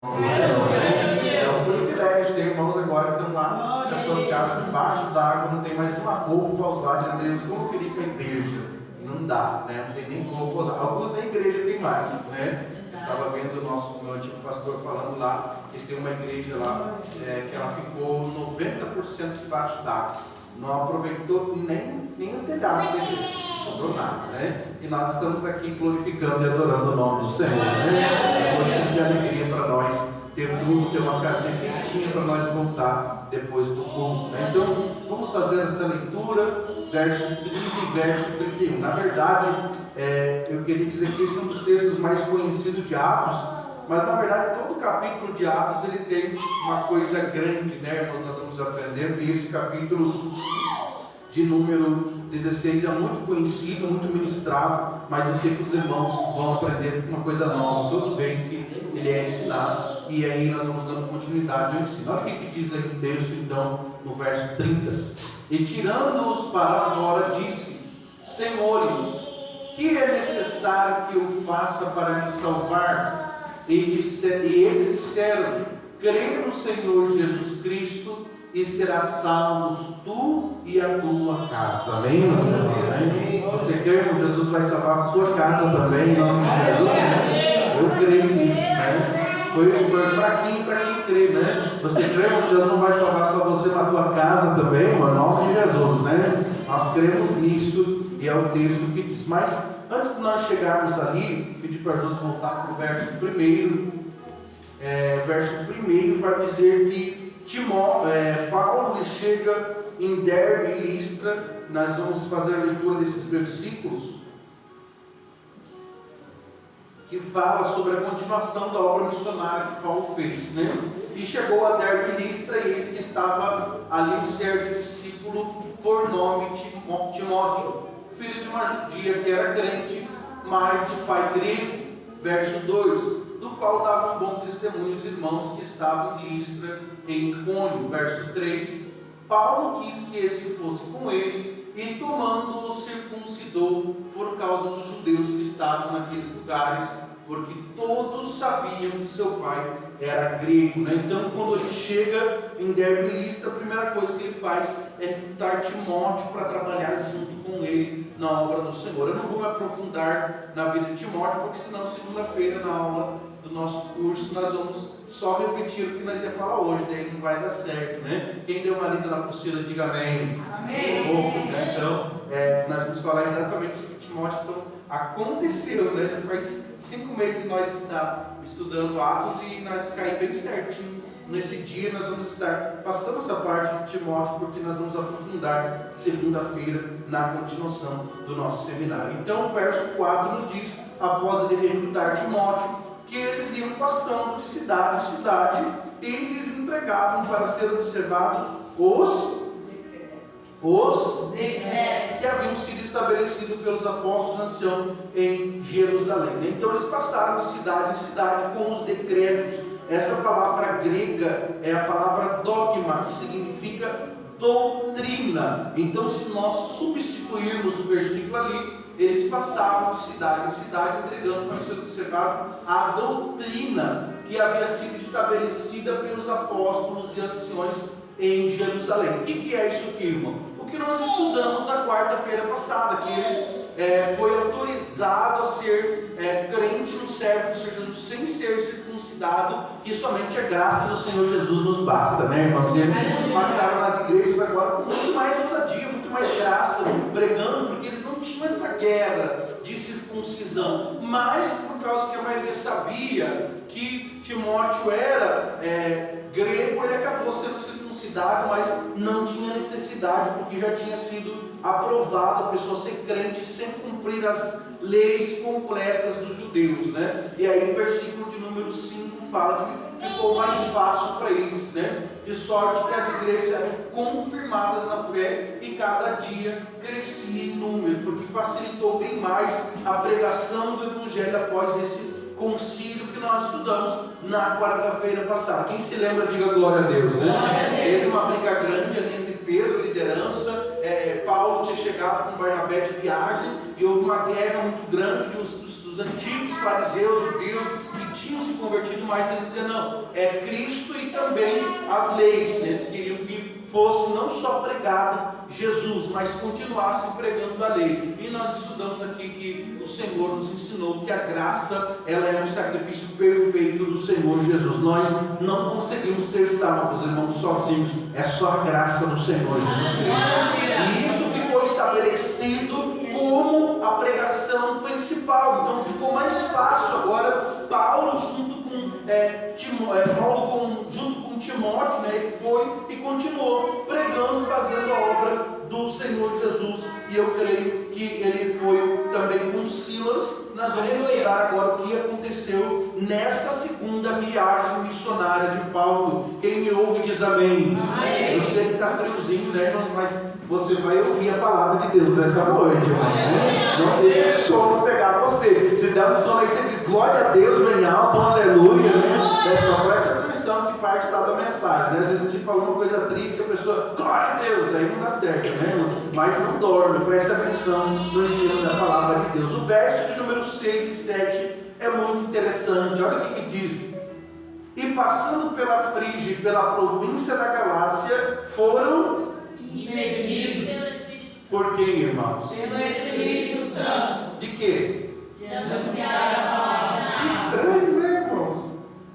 É um privilégio ter irmãos agora que estão lá nas suas casas, debaixo d'água, não tem mais uma roupa para usar de Deus, como eu queria ir para a igreja. Não dá, né? Não tem nem roupa para usar. Alguns da igreja tem mais, né? Eu estava vendo o meu antigo pastor falando lá, que tem uma igreja lá, que ela ficou 90% debaixo d'água. Não aproveitou nem o telhado da igreja, não sobrou nada, né? E nós estamos aqui glorificando e adorando o nome do Senhor, né? É motivo de alegria para nós ter tudo, ter uma casinha quentinha para nós voltar depois do culto, né? Então, vamos fazer essa leitura, verso 30 e verso 31. Na verdade, eu queria dizer que esse é um dos textos mais conhecidos de Atos, mas na verdade todo capítulo de Atos ele tem uma coisa grande, né, irmãos? Nós vamos aprendendo, e esse capítulo de número 16 é muito conhecido, muito ministrado, mas eu sei que os irmãos vão aprender uma coisa nova toda vez que ele é ensinado, e aí nós vamos dando continuidade ao ensino. Olha o que diz aí o texto, então, no verso 30. E tirando-os para fora, disse: Senhores, que é necessário que eu faça para me salvar? E eles disseram: crê no Senhor Jesus Cristo e serás salvos tu e a tua casa. Amém? Amém? Você crê que Jesus vai salvar a sua casa também, em nome de Jesus? Eu creio nisso, né? Foi fraquinho para quem crê, né? Você crê que Jesus não vai salvar só você na tua casa também, em nome de Jesus, né? Nós cremos nisso e é o texto que diz. Mas antes de nós chegarmos ali, pedir para Jesus voltar para o verso 1. Verso 1 vai dizer que Paulo ele chega em Derbe e Listra. Nós vamos fazer a leitura desses versículos que fala sobre a continuação da obra missionária que Paulo fez, né? E chegou a Derbe e Listra, e eis que estava ali um certo discípulo por nome Timóteo, filho de uma judia que era crente, mas de pai grego. Verso 2: do qual davam bom testemunho os irmãos que estavam em Listra e em Icônio. Verso 3: Paulo quis que esse fosse com ele, e tomando-o circuncidou por causa dos judeus que estavam naqueles lugares, porque todos sabiam que seu pai era grego, né? Então, quando ele chega em Derbe e Listra, a primeira coisa que ele faz é dar Timóteo para trabalhar junto com ele na obra do Senhor. Eu não vou me aprofundar na vida de Timóteo, porque senão segunda-feira, na aula do nosso curso, nós vamos só repetir o que nós ia falar hoje, daí não vai dar certo, né? Quem deu uma lida na apostila, diga amém. Amém. Poucos, né? Então, nós vamos falar exatamente sobre Timóteo. Então, aconteceu, né? Já faz 5 meses que nós estamos estudando Atos e nós caímos bem certinho. Nesse dia nós vamos estar passando essa parte de Timóteo, porque nós vamos aprofundar segunda-feira na continuação do nosso seminário. Então, o verso 4 nos diz, após ele recrutar Timóteo, que eles iam passando de cidade em cidade e eles entregavam para ser observados os decretos que haviam sido estabelecidos pelos apóstolos anciãos em Jerusalém. Então eles passaram de cidade em cidade com os decretos. Essa palavra grega é a palavra dogma, que significa doutrina. Então, se nós substituirmos o versículo ali, eles passavam de cidade em cidade entregando para ser observado a doutrina que havia sido estabelecida pelos apóstolos e anciões em Jerusalém. O que é isso aqui, irmão? O que nós estudamos na quarta-feira passada, que eles foi autorizado a ser crente no servo do Senhor Jesus sem ser circuncidado, que somente a graça do Senhor Jesus nos basta, né, irmãos? E eles passaram nas igrejas agora com muito mais ousadia, muito mais graça, pregando, porque eles não tinham essa guerra de circuncisão, mas por causa que a maioria sabia que Timóteo era grego, ele acabou sendo circuncidado, mas não tinha necessidade, porque já tinha sido aprovado a pessoa ser crente sem cumprir as leis completas dos judeus, né? E aí o versículo de número 5 fala que ficou mais fácil para eles, né? De sorte que as igrejas eram confirmadas na fé e cada dia crescia em número, porque facilitou bem mais a pregação do evangelho após esse concílio que nós estudamos na quarta-feira passada. Quem se lembra, diga glória a Deus, né? Teve uma briga grande ali entre Pedro, liderança, Paulo tinha chegado com Barnabé de viagem e houve uma guerra muito grande dos antigos fariseus, judeus, que que tinham se convertido, mas eles diziam, não, é Cristo e também as leis. Eles queriam que fosse não só pregado Jesus, mas continuasse pregando a lei. E nós estudamos aqui que o Senhor nos ensinou que a graça, ela é um sacrifício perfeito do Senhor Jesus. Nós não conseguimos ser salvos, irmãos, sozinhos. É só a graça do Senhor Jesus Cristo. E isso ficou estabelecido como a pregação principal. Então ficou mais fácil agora. Paulo junto com Timóteo, né, ele foi e continuou pregando, fazendo a obra do Senhor Jesus. E eu creio que ele foi também com Silas. Nós vamos estudar agora o que aconteceu nessa segunda viagem missionária de Paulo. Quem me ouve diz amém. Amém. Eu sei que está friozinho, né, irmãos, mas você vai ouvir a palavra de Deus nessa noite, irmãos, né? Não deixe o sono pegar você. Se der um sono aí, você diz glória a Deus, bem alto, aleluia, né? Só presta atenção que parte está da mensagem, né? Às vezes a gente fala uma coisa triste, a pessoa, glória a Deus, aí não dá certo, né, irmão? Mas não dorme, presta atenção no ensino da palavra de Deus. O verso de número 6 e 7 é muito interessante. Olha o que diz: e passando pela Frígia e pela província da Galácia, foram impedidos. Por quem, irmãos? Pelo Espírito Santo. De quê? De anunciar a palavra. Estranho, né, irmãos?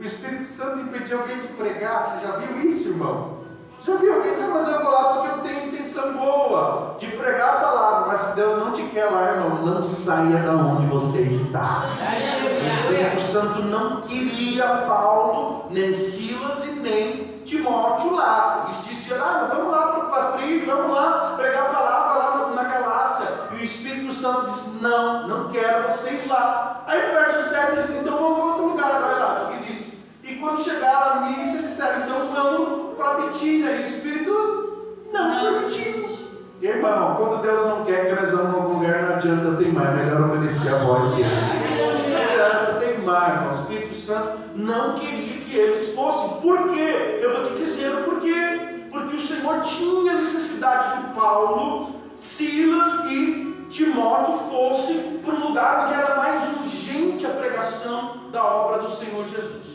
O Espírito Santo impediu alguém de pregar. Você já viu isso, irmão? Já viu alguém dizer, mas eu vou lá porque eu tenho intenção boa de pregar a palavra. Mas se Deus não te quer lá, irmão, não saia da onde você está. O Espírito Santo não queria Paulo, nem Silas e nem Timóteo lá. Eles disseram, vamos lá para Frígia, vamos lá pregar a palavra lá na Galácia. E o Espírito Santo disse, não quero vocês lá. Aí no verso 7 ele disse, então vamos para outro lugar. Olha lá o que diz. E quando chegaram à missa, disseram, então vamos para Bitínia. E o Espírito não permitiu. Irmão, quando Deus não quer que nós vamos a algum lugar, não adianta teimar, é melhor obedecer a voz dele. Não adianta teimar, irmão. O Espírito Santo não queria que eles fossem. Por quê? Eu vou te dizer o porquê. Porque o Senhor tinha necessidade que Paulo, Silas e Timóteo fossem para um lugar onde era mais urgente a pregação da obra do Senhor Jesus.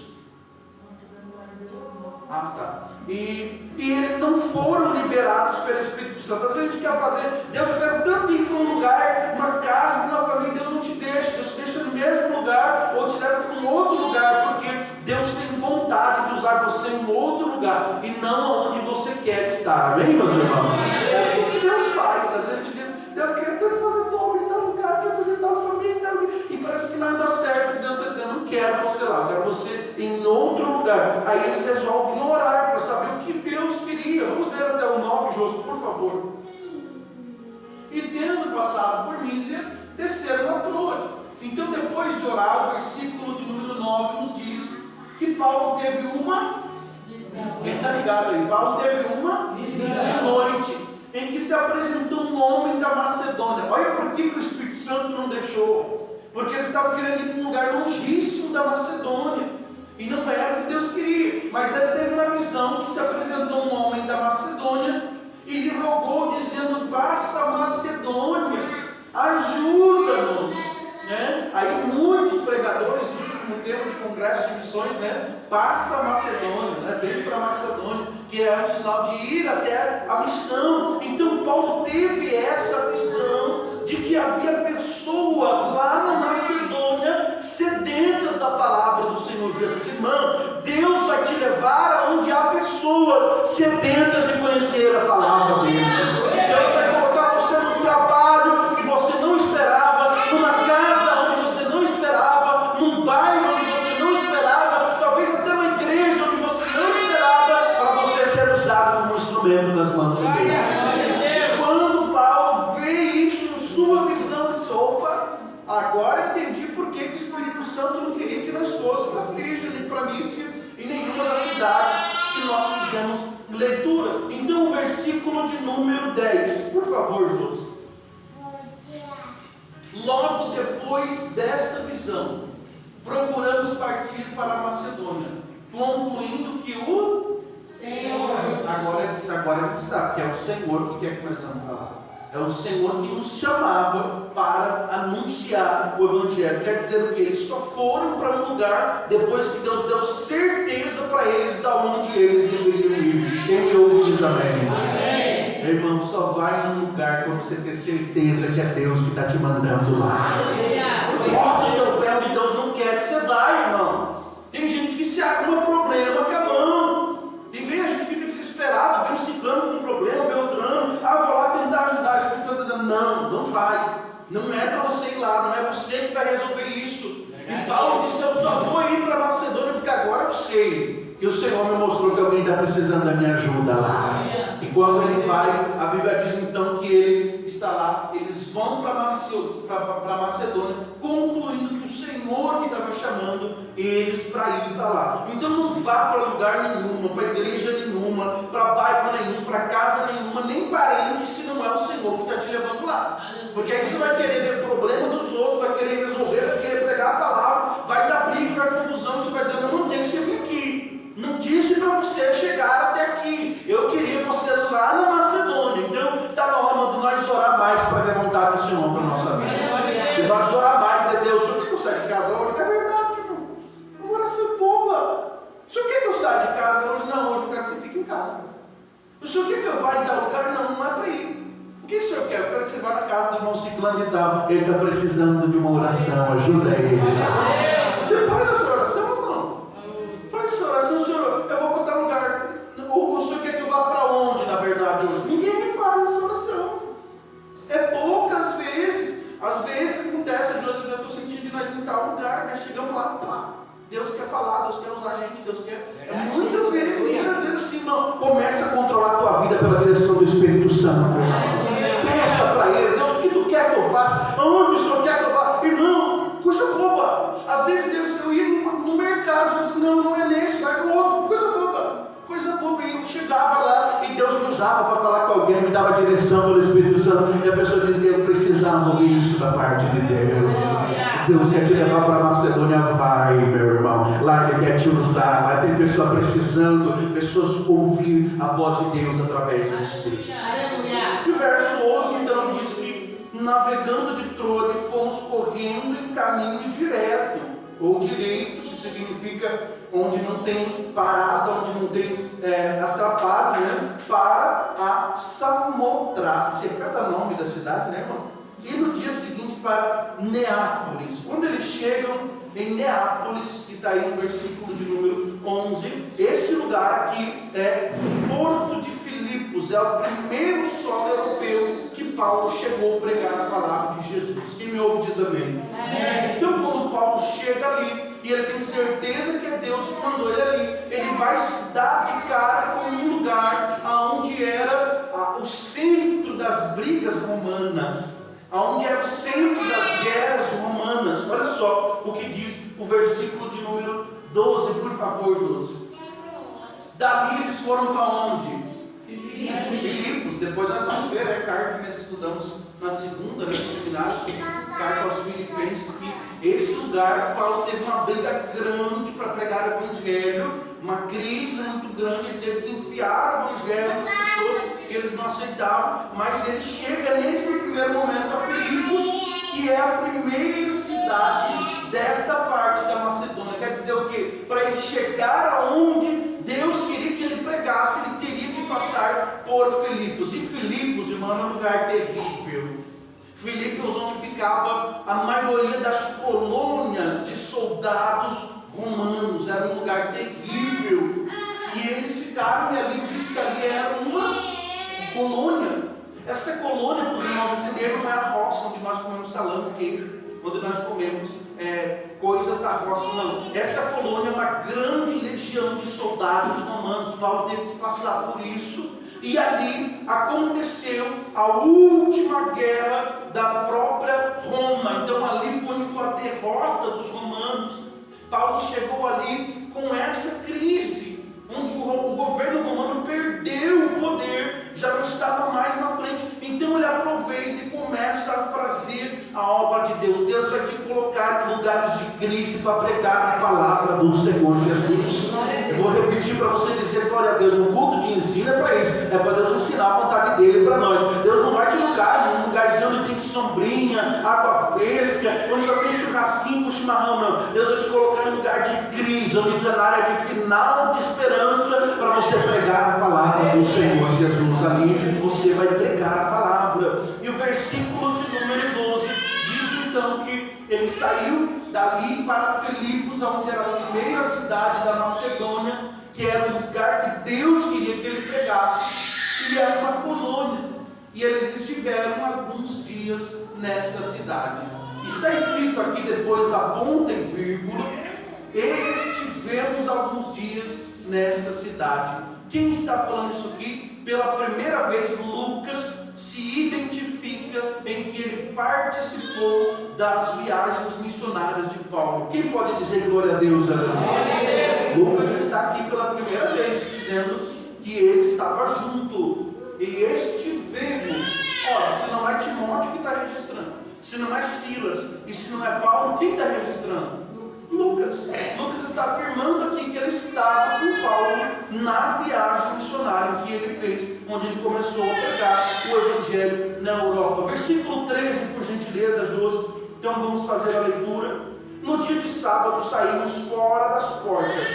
E eles não foram liberados pelo Espírito Santo. Às vezes a gente quer fazer, Deus, eu quero tanto ir para um lugar, uma casa, uma família, Deus não te deixa, Deus te deixa no mesmo lugar, ou te leva para um outro lugar, porque Deus tem vontade de usar você em outro lugar, e não onde você quer estar. Amém, meus irmãos? É assim que Deus faz. Às vezes a gente diz, Deus, eu queria tanto fazer tal lugar, eu quero fazer tal família, e parece que não dá certo. Deus está dizendo, não quero você lá, eu quero você em outro lugar. Aí eles resolvem orar para saber o que Deus queria. Vamos ler até o 9, Josué, por favor. E tendo passado por Mísia, desceram a Troade. Então, depois de orar, o versículo de número 9 nos diz que Paulo teve uma visão. Quem está ligado aí? Paulo teve uma visão. Noite em que se apresentou um homem da Macedônia. Olha por que o Espírito Santo não deixou. Porque eles estavam querendo ir para um lugar longíssimo da Macedônia. E não era o que Deus queria. Mas ele teve uma visão que se apresentou um homem da Macedônia e lhe rogou, dizendo, passa a Macedônia, ajuda-nos. Né? Aí muitos pregadores usam como termo de congresso de missões, né? Passa a Macedônia, né? Vem para a Macedônia, que é um sinal de ir até a missão. Então Paulo teve essa visão de que havia pessoas lá na Macedônia sedentas da palavra do Senhor Jesus. Irmão, Deus vai te levar aonde há pessoas sedentas de conhecer a palavra dele. Deus vai colocar você no trabalho que você não esperava, numa casa onde você não esperava, num bairro onde você não esperava, talvez até uma igreja onde você não esperava, para você ser usado como instrumento nas mãos de Deus. Quando Paulo vê isso, sua visão, disse, opa, agora entendi por que o Espírito Santo não queria que nós fôssemos para Frígia, nem para Mísia, e nenhuma das cidades que nós fizemos leitura. Então o versículo de número 10, por favor, José. Logo depois desta visão, procuramos partir para a Macedônia, concluindo que o Senhor, agora ele sabe que é o Senhor que quer que nós vamos para lá. É o Senhor que nos chamava para anunciar o Evangelho. Quer dizer o quê? Eles só foram para um lugar depois que Deus deu certeza para eles de onde eles deveriam ir. Quem me ouve diz amém. Amém. Meu irmão, só vai num lugar quando você ter certeza que é Deus que está te mandando lá. Bota o teu pé onde Deus não quer que você vá, irmão. Tem gente que se arruma problema com a mão. Tem vez a gente fica desesperado, vem ciclando com um problema, Beltrano. Vou lá tentar ajudar. O Espírito Santo está dizendo, não vai. Não é para você ir lá, não é você que vai resolver isso. E Paulo disse, eu só vou ir para Macedônia porque agora eu sei que o Senhor me mostrou que alguém está precisando da minha ajuda lá. E quando ele vai, a Bíblia diz então que ele está lá, eles vão para Macedônia, concluindo que o Senhor que estava chamando eles para ir para lá. Então não vá para lugar nenhum, para igreja nenhuma, para bairro nenhum, para casa nenhuma, nem parente, se não é o Senhor que está te levando lá. Porque aí você vai querer ver problema dos outros, vai querer resolver, vai querer pregar a palavra, vai dar briga, vai dar confusão, você vai dizer, não tem que você vir aqui. Não disse para você chegar até aqui. Eu queria você lá na Macedônia. Então está na hora de nós orar mais para ver a vontade do Senhor para a nossa vida. E nós orar mais, dizer, Deus, o Senhor quer que eu saia de casa hoje? É verdade, irmão. Uma oração boba. O Senhor quer que eu saia de casa hoje? Não, hoje eu quero que você fique em casa. O Senhor quer que eu vá em tal lugar? Não, não é para ir. O que o Senhor quer? Eu quero que você vá na casa do irmão ciclano e tal. Ele está precisando de uma oração, ajuda ele. Você faz essa oração, irmão? Faz essa oração, Senhor, eu vou para tal lugar. O Senhor quer que eu vá para onde, na verdade, hoje? Ninguém faz essa oração. É poucas vezes. Às vezes acontece, eu estou sentindo que nós em tal lugar, nós chegamos lá, pá. Deus quer falar, Deus quer usar a gente, Deus quer. Muitas vezes assim, irmão, começa a controlar a tua vida pela direção do Espírito Santo. Peça para Ele, Deus, o que tu quer que eu faça? Aonde o Senhor quer que eu vá? Irmão, coisa boba. Às vezes Deus, eu ia no mercado, eu disse, não é nesse, vai no outro, coisa boba. Coisa boba, e eu chegava lá e Deus me usava para falar com alguém, me dava direção pelo Espírito Santo, e a pessoa dizia, eu precisava ouvir isso da parte de Deus. Deus quer te levar para a Macedônia, vai, meu irmão. Lá Ele quer te usar. Lá tem pessoa precisando, pessoas ouvir a voz de Deus através de você. E o verso 11 então diz que, navegando de Troade, fomos correndo em caminho direto, ou direito, que significa onde não tem parada, onde não tem atrapalho, né? Para a Samotrácia. Cada nome da cidade, né, irmão? E no dia seguinte para Neápolis. Quando eles chegam em Neápolis, que está aí no versículo de número 11, esse lugar aqui é Porto de Filipos, é o primeiro solo europeu que Paulo chegou a pregar a palavra de Jesus. Quem me ouve diz amém. Amém. Então quando Paulo chega ali, e ele tem certeza que é Deus que mandou ele ali, ele vai se dar de cara com um lugar onde era o centro das brigas romanas, onde era o centro das guerras romanas. Olha só o que diz o versículo de número 12, por favor, José. Dali eles foram para onde? Filipos. Depois nós vamos ver a carta que nós estudamos na segunda, no seminário, sobre carta aos Filipenses, que esse lugar, Paulo teve uma briga grande para pregar o Evangelho, uma crise muito grande, ele teve que enfiar o Evangelho nas pessoas que eles não aceitavam, mas ele chega nesse primeiro momento a Filipos, que é a primeira cidade desta parte da Macedônia. Quer dizer o quê? Para ele chegar aonde Deus queria que ele pregasse, ele teria que passar por Filipos. E Filipos, irmão, é um lugar terrível. Filipos, onde ficava a maioria das colônias de soldados romanos, era um lugar terrível. E eles ficaram, e ali diz que ali era uma colônia. Essa colônia, para os irmãos entenderem, não é a roça onde nós comemos salame, queijo, onde nós comemos coisas da roça, não. Essa colônia é uma grande legião de soldados romanos. Paulo teve que passar por isso, e ali aconteceu a última guerra da própria Roma. Então ali foi a derrota dos romanos. Paulo chegou ali com essa crise, onde o governo romano perdeu o poder, já não estava mais na frente. Então ele aproveita e começa a fazer a obra de Deus. Deus vai te colocar em lugares de crise para pregar a palavra do Senhor Jesus. Eu vou repetir para você dizer glória a Deus, no culto de ensino é para isso, é para Deus ensinar a vontade dele para nós. Deus não vai te colocar num lugarzinho onde tem sombrinha, água fresca, onde só tem churrasquinho com chimarrão, não. Deus vai te colocar em um lugar de crise, onde tu é na área de final de esperança, para você pregar a palavra do Senhor Jesus. Ali você vai pregar a palavra. E o versículo de número 12 diz então que ele saiu dali para Filipos, onde era a primeira cidade da Macedônia, que era o lugar que Deus queria que ele pregasse, e era uma colônia, e eles estiveram alguns dias nesta cidade. Está escrito aqui depois da ponta e vírgula, estivemos alguns dias nesta cidade. Quem está falando isso aqui? Pela primeira vez Lucas se identifica em que ele participou das viagens missionárias de Paulo. Quem pode dizer glória a Deus? Lucas está aqui pela primeira vez dizendo que ele estava junto. E estivemos. Ora, se não é Timóteo que está registrando, se não é Silas e se não é Paulo, quem está registrando? Lucas. Lucas está afirmando aqui que ele estava com Paulo na viagem missionária que ele fez, onde ele começou a pregar o Evangelho na Europa. Versículo 13, por gentileza, Josi. Então vamos fazer a leitura. No dia de sábado saímos fora das portas,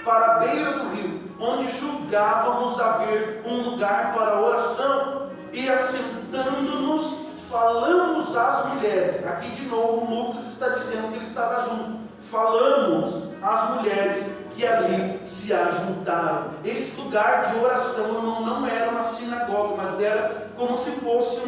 para a beira do rio, onde julgávamos haver um lugar para a oração, e assentando-nos, falamos às mulheres. Aqui de novo Lucas está dizendo que ele estava junto. Falamos às mulheres que ali se ajuntaram. Esse lugar de oração não era uma sinagoga, mas era como se fosse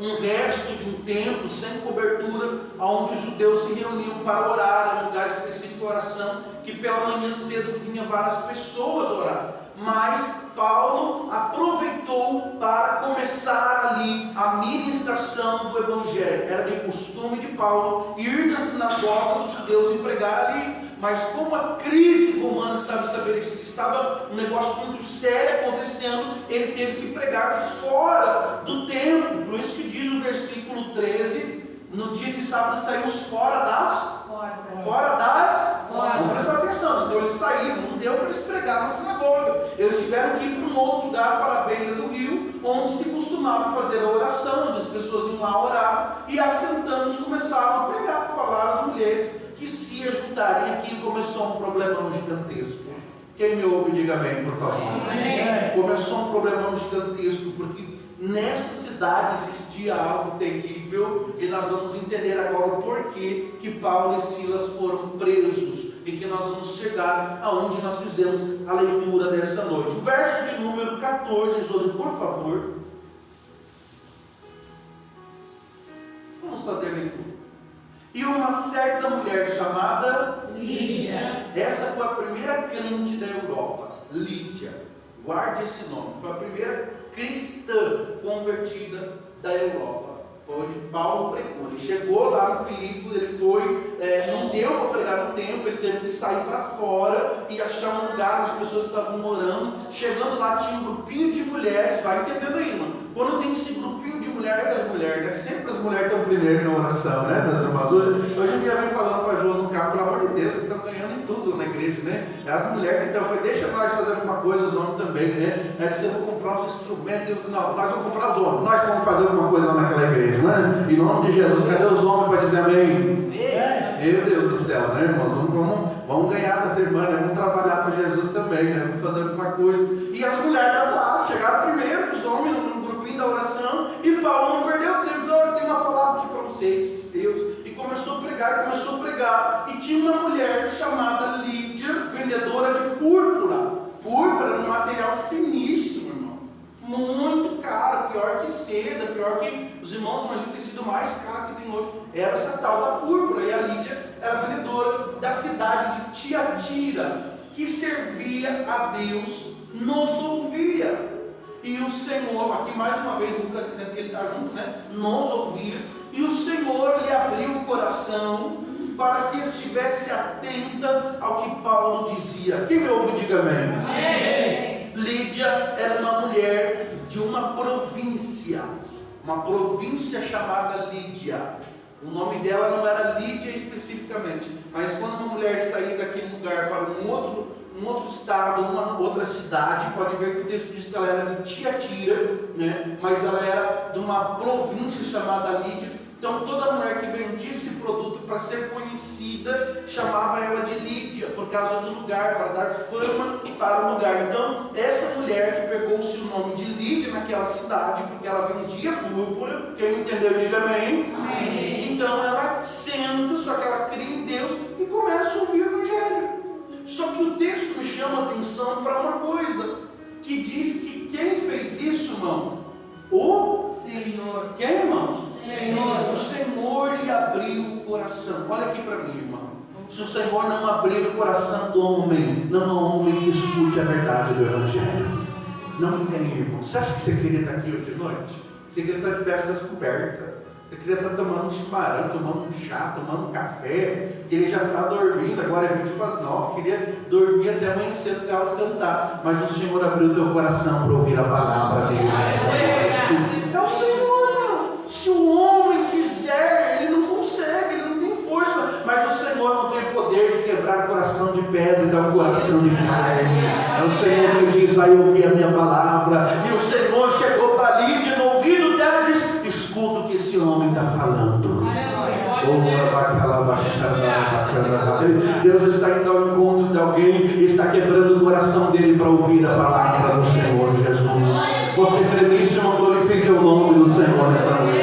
um resto de um templo sem cobertura, onde os judeus se reuniam para orar. Era um lugar específico de oração, que pela manhã cedo vinha várias pessoas orar. Mas Paulo aproveitou para começar ali a ministração do Evangelho. Era de costume de Paulo ir na sinagoga dos judeus e pregar ali. Mas como a crise romana estava estabelecida, estava um negócio muito sério acontecendo, ele teve que pregar fora do templo. Por isso que diz no versículo 13, no dia de sábado saímos fora das portas. Vamos prestar atenção. Então eles saíram, não deu para eles pregar na sinagoga. Eles tiveram que ir para um outro lugar, para a beira do rio, onde se costumava fazer a oração, onde as pessoas iam lá orar, e assentando-se começaram a pregar, falar às mulheres que se ajudarem. Aqui começou um problemão gigantesco. Quem me ouve, diga amém, por favor. Amém. Começou um problemão gigantesco, porque nessa cidade existia algo terrível, e nós vamos entender agora o porquê que Paulo e Silas foram presos, e que nós vamos chegar aonde nós fizemos a leitura dessa noite. O verso de número 14, Josi, por favor. Vamos fazer a leitura. E uma certa mulher chamada Lídia, essa foi a primeira crente da Europa, Lídia, guarde esse nome, foi a primeira cristã convertida da Europa. Foi onde Paulo pregou. Ele chegou lá no Filipos, ele foi, não deu para pregar no templo, ele teve que sair para fora e achar um lugar onde as pessoas estavam morando. Chegando lá tinha um grupinho de mulheres, vai entendendo aí, mano. Quando tem esse grupinho de mulheres, né? Sempre as mulheres estão primeiro na oração, né, meus irmãos? Hoje eu vim falando para Josi no carro, pelo amor de Deus, vocês estão ganhando em tudo na igreja, né? As mulheres que estão, deixa nós fazer alguma coisa, os homens também, né? Aí você vai comprar os instrumentos, não, nós vamos comprar os homens, nós vamos fazer alguma coisa lá naquela igreja, né? Em nome de Jesus, cadê os homens para dizer amém? Meu Deus do céu, né, irmãos? Vamos ganhar das irmãs, né? Vamos trabalhar para Jesus também, né? Vamos fazer alguma coisa. E as mulheres estavam lá, chegaram primeiro, os homens no grupinho da oração, e Paulo não perdeu tempo. Olha, tem uma palavra aqui para vocês, Deus. E começou a pregar, e tinha uma mulher chamada Lídia, vendedora de púrpura. Púrpura era um material finíssimo, irmão. Muito caro, pior que seda, pior que os irmãos imaginam ter sido mais caro que tem hoje. Era essa tal da púrpura, e a Lídia era vendedora da cidade de Tiatira, que servia a Deus, nos ouvia. E o Senhor, aqui mais uma vez Lucas dizendo que ele está junto, né? Nos ouvia. E o Senhor lhe abriu o coração para que estivesse atenta ao que Paulo dizia. Quem me ouve, diga amém. Amém. Lídia era uma mulher de uma província chamada Lídia. O nome dela não era Lídia especificamente, mas quando uma mulher saía daquele lugar para um um outro estado, uma outra cidade. Pode ver que o texto diz que ela era de Tiatira, né? Mas ela era de uma província chamada Lídia. Então toda mulher que vendia esse produto para ser conhecida, chamava ela de Lídia, por causa do lugar, para dar fama para o lugar. Então essa mulher que pegou-se o nome de Lídia naquela cidade, porque ela vendia púrpura, quem entendeu diga amém. Amém. Então ela senta, só que ela crê em Deus e começa a ouvir o Evangelho. Só que o texto me chama a atenção para uma coisa, que diz que quem fez isso, irmão? O Senhor. Quem, irmãos? Senhor. O Senhor lhe abriu o coração. Olha aqui para mim, irmão. Se o Senhor não abrir o coração do homem, não há homem que escute a verdade do Evangelho. Não tem, irmão. Você acha que você queria estar aqui hoje de noite? Você queria estar debaixo das cobertas. Você queria estar tomando um chimarrão, tomando um chá, tomando um café. Queria já estar dormindo, agora é 20:09. Queria dormir até amanhecer do galo cantar. Mas o Senhor abriu o teu coração para ouvir a palavra dele. É o Senhor, não. Se o homem quiser, ele não consegue, ele não tem força. Mas o Senhor não tem poder de quebrar coração de pedra e dar um coração de carne. É o Senhor que diz: vai ouvir a minha palavra. E o Senhor chegou para Lídia no ouvido dela e disse: escuta o que esse homem está falando. Deus está indo ao encontro de alguém e está quebrando o coração dele para ouvir a palavra do Senhor Jesus. Você crê nisso, irmão? Glorifique o nome do Senhor nessa noite.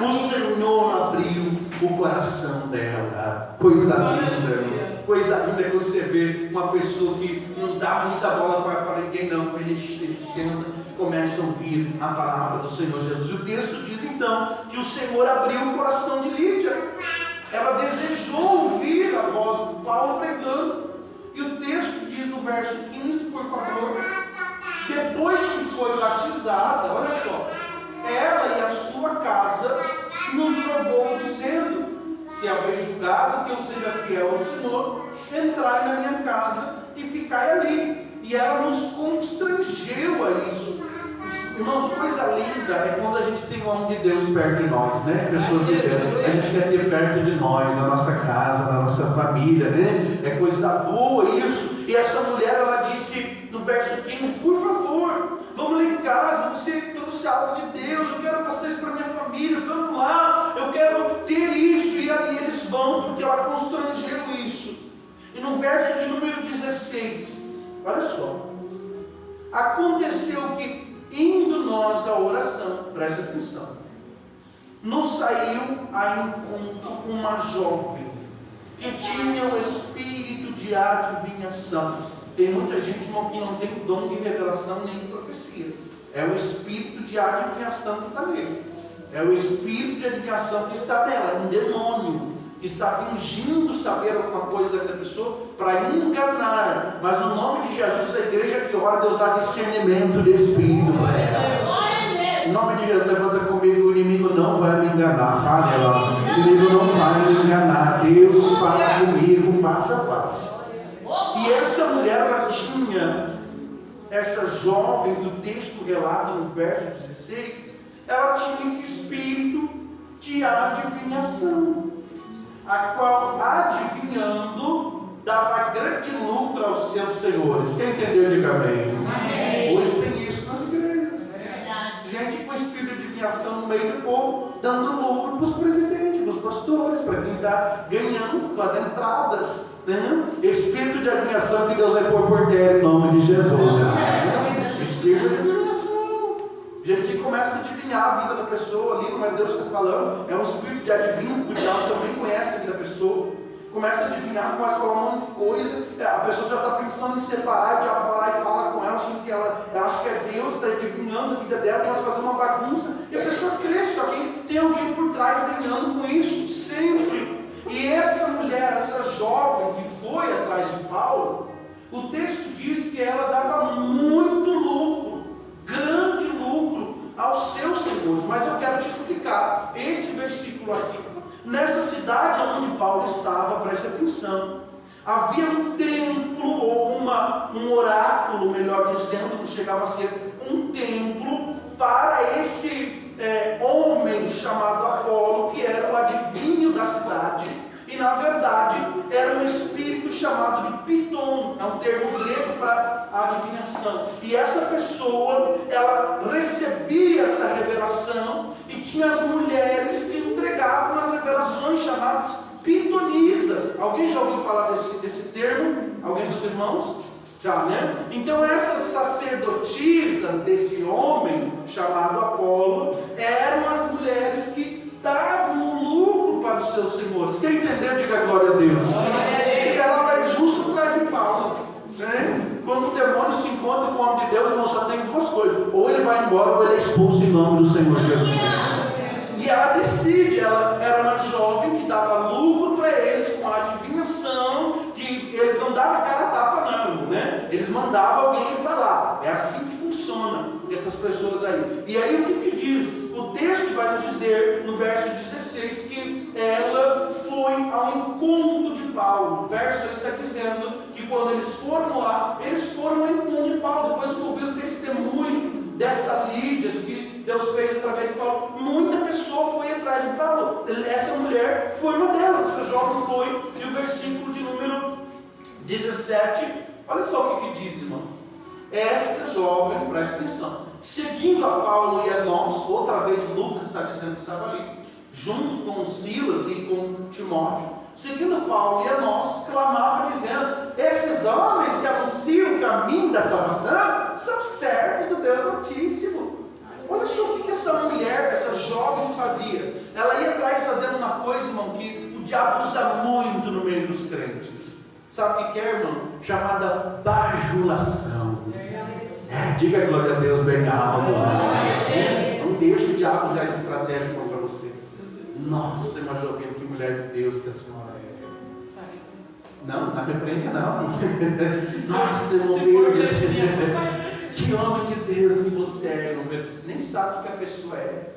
O Senhor abriu o coração dela. Coisa linda, irmão. Coisa linda quando você vê uma pessoa que não dá muita bola para ninguém, não. Ele senta e começa a ouvir a palavra do Senhor Jesus. O texto diz então que o Senhor abriu o coração de Lídia. Ela desejou ouvir a voz do Paulo pregando. E o texto diz no verso 15, por favor: depois que foi batizada, olha só, ela e a sua casa nos rogou, dizendo: se haveis julgado que eu seja fiel ao Senhor, entrai na minha casa e ficai ali. E ela nos constrangeu a isso. Irmãos, coisa linda é quando a gente tem o homem de Deus perto de nós, né? Pessoas de Deus, a gente quer ter perto de nós, na nossa casa, na nossa família, né? É coisa boa isso. E essa mulher, ela disse no verso 15: por favor, vamos lá em casa, você trouxe algo de Deus, eu quero passar isso para minha família, vamos lá, eu quero ter isso. E aí eles vão, porque ela constrangeu isso. E no verso de número 16, olha só: aconteceu que, indo nós à oração, presta atenção, nos saiu a encontro uma jovem que tinha o espírito de adivinhação. Tem muita gente, irmão, que não tem dom de revelação nem de profecia. É o espírito de adivinhação que está nele. É o espírito de adivinhação que está nela. É um demônio que está fingindo saber alguma coisa daquela pessoa para enganar. Mas no nome de Jesus, a igreja que ora, Deus dá discernimento de espírito para ela. Em nome de Jesus, levanta comigo: o inimigo não vai me enganar. Fale lá. O inimigo não vai me enganar. Deus fala comigo, passo a passo. E essa mulher, ela tinha, essa jovem que o texto relata no verso 16, ela tinha esse espírito de adivinhação, a qual, adivinhando, dava grande lucro aos seus senhores. Quem entendeu, diga amém. Amém. Hoje tem isso nas igrejas. Gente com espírito de adivinhação no meio do povo, dando lucro para os presidentes, para os pastores, para quem está ganhando com as entradas, né? Espírito de adivinhação que Deus vai pôr por terra em nome de Jesus. Né? Espírito de adivinhação. Gente que começa a adivinhar a vida da pessoa ali, como é que Deus está falando. É um espírito de adivinho, porque ela também conhece a vida da pessoa. Começa a adivinhar, começa a falar um monte de coisa. A pessoa já está pensando em separar, já vai lá e fala com ela, achando que ela acha que é Deus, está adivinhando a vida dela, começa a fazer uma bagunça. E a pessoa crê, só que tem alguém por trás ganhando com isso, sempre. E essa mulher, essa jovem que foi atrás de Paulo, o texto diz que ela dava muito lucro, grande lucro aos seus senhores. Mas eu quero te explicar esse versículo aqui. Nessa cidade onde Paulo estava, preste atenção, havia um templo, ou um oráculo, melhor dizendo, que chegava a ser um templo para esse homem chamado Apolo, que era o adivinho da cidade. E na verdade era um espírito chamado de piton, é um termo grego para adivinhação. E essa pessoa, ela recebia essa revelação e tinha as mulheres que entregavam as revelações chamadas pitonisas. Alguém já ouviu falar desse termo? Alguém dos irmãos? Já, né? Então essas sacerdotisas desse homem chamado Apolo eram as mulheres que davam o lucro para os seus senhores. Quem entendeu, diga glória a Deus. E ela vai justo atrás de Paulo, né? Quando o demônio se encontra com o homem de Deus, irmão, só tem duas coisas: ou ele vai embora ou ele é expulso em nome do Senhor Jesus. E ela decide, ela era uma jovem que dava lucro para eles com a adivinhação, que eles não davam cara a tapa não, né? Eles mandavam alguém falar. É assim que funciona essas pessoas aí. E aí o que diz? O texto vai nos dizer, no verso 16, que ela foi ao encontro de Paulo. O verso ele está dizendo que quando eles foram lá, eles foram ao encontro de Paulo. Depois que ouviram o testemunho dessa Lídia, do que Deus fez através de Paulo, muita pessoa foi atrás de Paulo. Essa mulher foi uma delas, essa jovem foi. E o versículo de número 17, olha só o que diz, irmão. Esta jovem, presta atenção, seguindo a Paulo e a nós, outra vez Lucas está dizendo que estava ali, junto com Silas e com Timóteo, seguindo Paulo e a nós, clamava dizendo: esses homens que anunciam o caminho da salvação são servos do Deus Altíssimo. Olha só o que essa mulher, essa jovem fazia. Ela ia atrás fazendo uma coisa, irmão, que o diabo usa muito no meio dos crentes. Sabe o que é, irmão? Chamada bajulação. Diga glória a Deus bem alto. Não deixa o diabo já estratégico para você. Nossa, imagina que mulher de Deus que a senhora é. Não repreenda não. Nossa, irmão, que homem de Deus que você é, irmão. Nem sabe o que a pessoa é.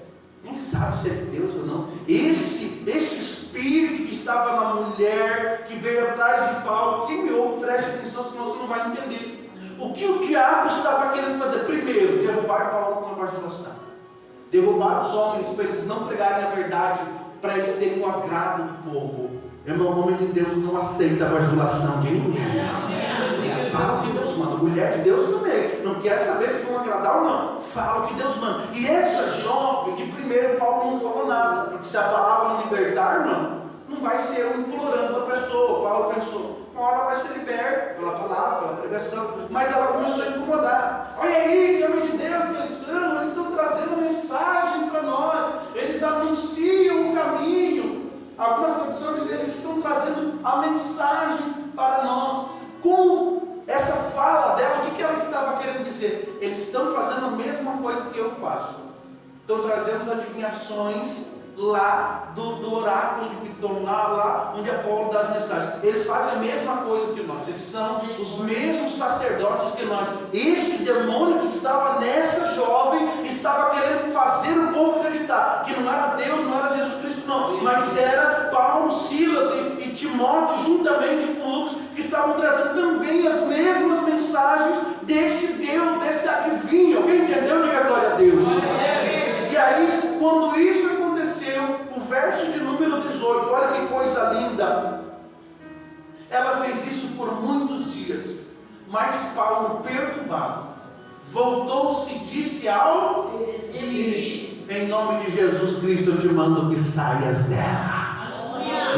Nem sabe se é Deus ou não. Esse espírito que estava na mulher, que veio atrás de Paulo, quem me ouve, preste atenção, senão você não vai entender. O que o diabo estava querendo fazer? Primeiro, derrubar Paulo com a bajulação. Derrubar os homens para eles não pregarem a verdade, para eles terem o agrado do povo. Irmão, o homem de Deus não aceita a bajulação de ninguém. Fala o que Deus manda. Mulher de Deus também. Não quer saber se vão agradar ou não. Fala o que Deus manda. E essa jovem, de primeiro, Paulo não falou nada. Porque se a palavra não libertar, não vai ser eu implorando a pessoa. Paulo pensou: uma hora vai ser liberta pela palavra, pela pregação. Mas ela começou a incomodar. Olha aí, que homem de Deus que eles são. Eles estão trazendo mensagem para nós. Eles anunciam o caminho. Algumas traduções dizem: eles estão trazendo a mensagem para nós. Com essa fala dela, o que ela estava querendo dizer? Eles estão fazendo a mesma coisa que eu faço. Estão trazendo as adivinhações lá do oráculo de Piton, lá onde Apolo dá as mensagens. Eles fazem a mesma coisa que nós. Eles são os mesmos sacerdotes que nós. Esse demônio que estava nessa jovem estava querendo fazer o povo acreditar que não era Deus, não era Jesus Cristo, não, mas era Paulo, Silas e Timóteo, juntamente com Lucas, que estavam trazendo também as mesmas mensagens desse Deus, desse adivinho. Alguém entendeu? Diga glória a Deus. E aí, quando isso aconteceu, o verso de número 18, olha que coisa linda. Ela fez isso por muitos dias, mas Paulo, perturbado, voltou-se e disse ao Espírito: em nome de Jesus Cristo eu te mando que saias dela.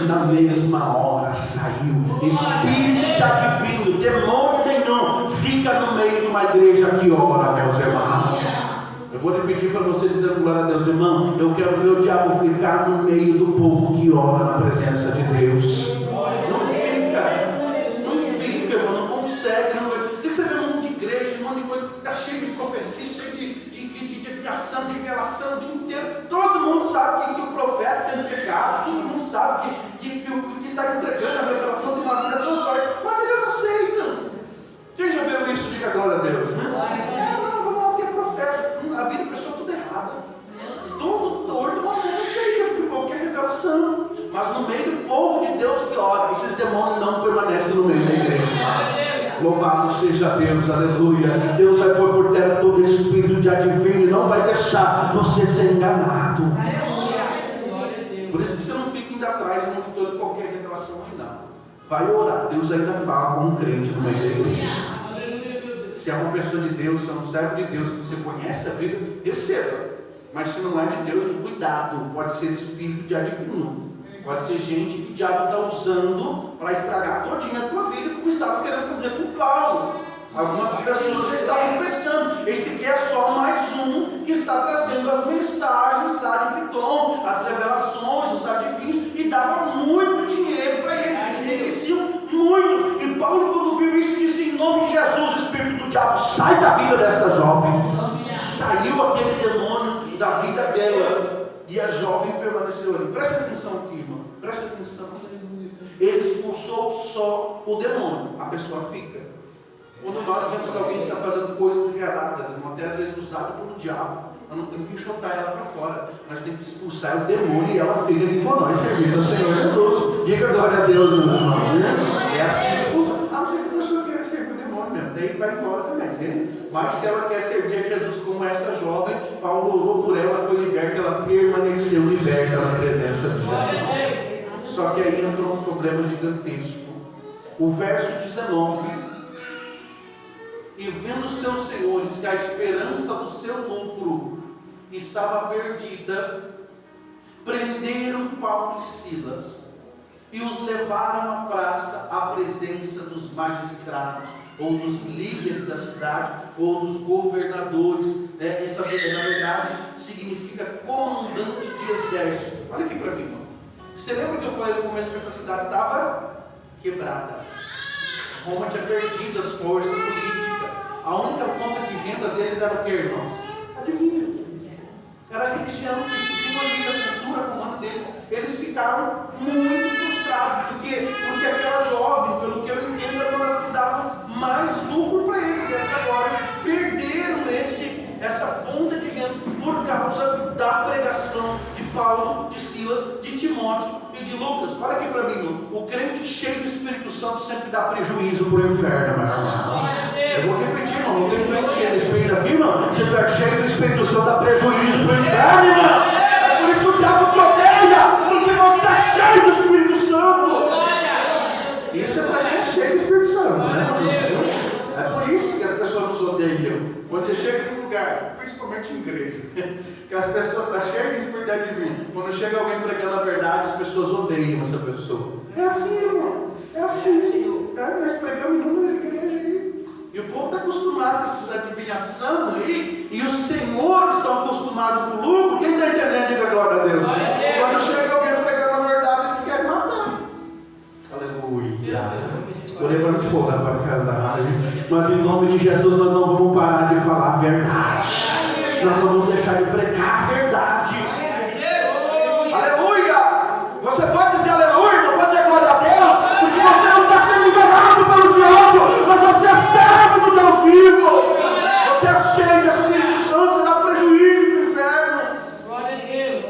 Na mesma hora saiu. Espírito de adivinho, demônio nenhum fica no meio de uma igreja que ora, meus irmãos. Eu vou repetir para você, dizendo glória a Deus, irmão. Eu quero ver o diabo ficar no meio do povo que ora na presença de Deus. Não fica, irmão, não consegue. Por que você vê um monte de igreja, um monte de coisa, está cheio de profecia, cheio de aviação, de revelação o dia inteiro. Todo mundo sabe que o profeta tem pecado, todo mundo sabe que o que está entregando a revelação de uma vida toda, mas eles aceitam. Quem já viu isso? Diga glória a Deus, né? Vamos lá, que é profeta. A vida da pessoa tudo errada. Tudo torto, mas não aceita, porque o povo quer revelação. Mas no meio do povo de Deus que ora, esses demônios não permanecem no meio da igreja. Louvado seja Deus, aleluia. Deus vai pôr por terra todo espírito de adivinho e não vai deixar você ser enganado. Por isso que você não fica indo atrás de qualquer revelação aí, não. vai orar. Deus ainda fala com um crente no meio da igreja. Se é uma pessoa de Deus, se é um servo de Deus, que você conhece a vida, receba. Mas se não é de Deus, cuidado. Pode ser espírito de adivinho. Pode ser gente que o diabo está usando para estragar todinha a tua vida, como estava querendo fazer com Paulo. Algumas pessoas já estavam pensando, esse aqui é só mais um que está trazendo as mensagens lá de Pitom, as revelações, os adivinhos, e dava muito dinheiro para eles, eles enriqueciam muito. E Paulo, quando viu isso, disse: em nome de Jesus, o espírito do diabo, sai da vida dessa jovem. Saiu aquele demônio da vida dela, e a jovem permaneceu ali. Presta atenção aqui, irmão, presta atenção. Ele expulsou só o demônio, a pessoa fica. Quando nós vemos alguém que está fazendo coisas erradas, até às vezes usado pelo diabo, nós não temos que enxotar ela para fora, nós temos que expulsar o demônio e ela fica aqui com nós, servindo ao Senhor Jesus. Diga glória a Deus, meu irmão. É assim que funciona. A não ser que a pessoa queira servir o demônio mesmo, daí vai embora também, né? Mas se ela quer servir a Jesus como essa jovem, Paulo orou por ela, foi liberta, ela permaneceu liberta na presença de Jesus. Só que aí entrou um problema gigantesco. O verso 19. E vendo seus senhores que a esperança do seu lucro estava perdida, prenderam Paulo e Silas e os levaram à praça à presença dos magistrados, ou dos líderes da cidade, ou dos governadores. Essa na verdade significa comandante de exército. Olha aqui para mim, irmão. Você lembra que eu falei no começo que essa cidade estava quebrada? Roma tinha perdido as forças políticas. A única fonte de renda deles era o que, irmãos? Adivinha. Era a religião que eles tinham ali, a cultura comando deles. Eles ficaram muito frustrados. Por quê? Porque aquela jovem, pelo que eu entendo, era uma das que dava mais lucro para eles. E agora perderam essa fonte de renda por causa da pregação de Paulo, de Silas, de Timóteo e de Lucas. Olha aqui para mim, o crente cheio do Espírito Santo sempre dá prejuízo para o inferno, meu irmão. Eu vou repetir, irmão, não tem crente cheio do Espírito aqui, irmão. Se você é cheio do Espírito Santo, dá prejuízo para o inferno, irmão. É por isso que o diabo te odeia, porque você é cheio do Espírito Santo. Isso é para quem é cheio do Espírito Santo, né? É por isso que as pessoas nos odeiam. Quando você chega em um lugar, principalmente em igreja, que as pessoas estão cheias de espiritualidade divina. Quando chega alguém pregando a verdade, as pessoas odeiam essa pessoa. É assim, irmão. É assim. Nós pregamos em muitas igrejas aí. E o povo está acostumado com essas adivinhações aí. E os senhores estão acostumados com o lucro. Quem está entendendo, diga glória a Deus. Quando chega alguém pregando a verdade, eles querem matar. Aleluia. Vou levar de fora para casar. Mas em nome de Jesus nós não vamos parar de falar a verdade. Nós não vamos deixar de pregar a verdade. Aleluia! Você pode dizer aleluia, não pode dizer glória a Deus, porque você não está sendo enganado pelo diabo, mas você é servo do Deus vivo. Você é cheio do Espírito Santo e dá prejuízo no inferno.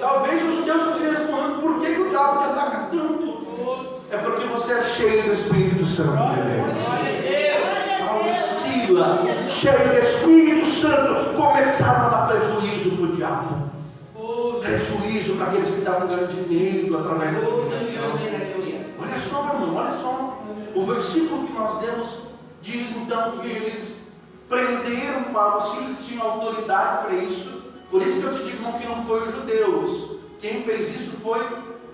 Talvez os judeus não te respondendo por que o diabo te ataca tanto. É porque você é cheio do Espírito Santo de Deus. Paulo e Silas, cheio do Espírito Santo, começaram a dar prejuízo para o diabo. Prejuízo para aqueles que estavam ganhando dinheiro através da divulgação. Olha só, meu irmão, olha só. O versículo que nós demos diz então que eles prenderam Paulo e Silas, tinham autoridade para isso. Por isso que eu te digo, irmão, que não foi os judeus. Quem fez isso foi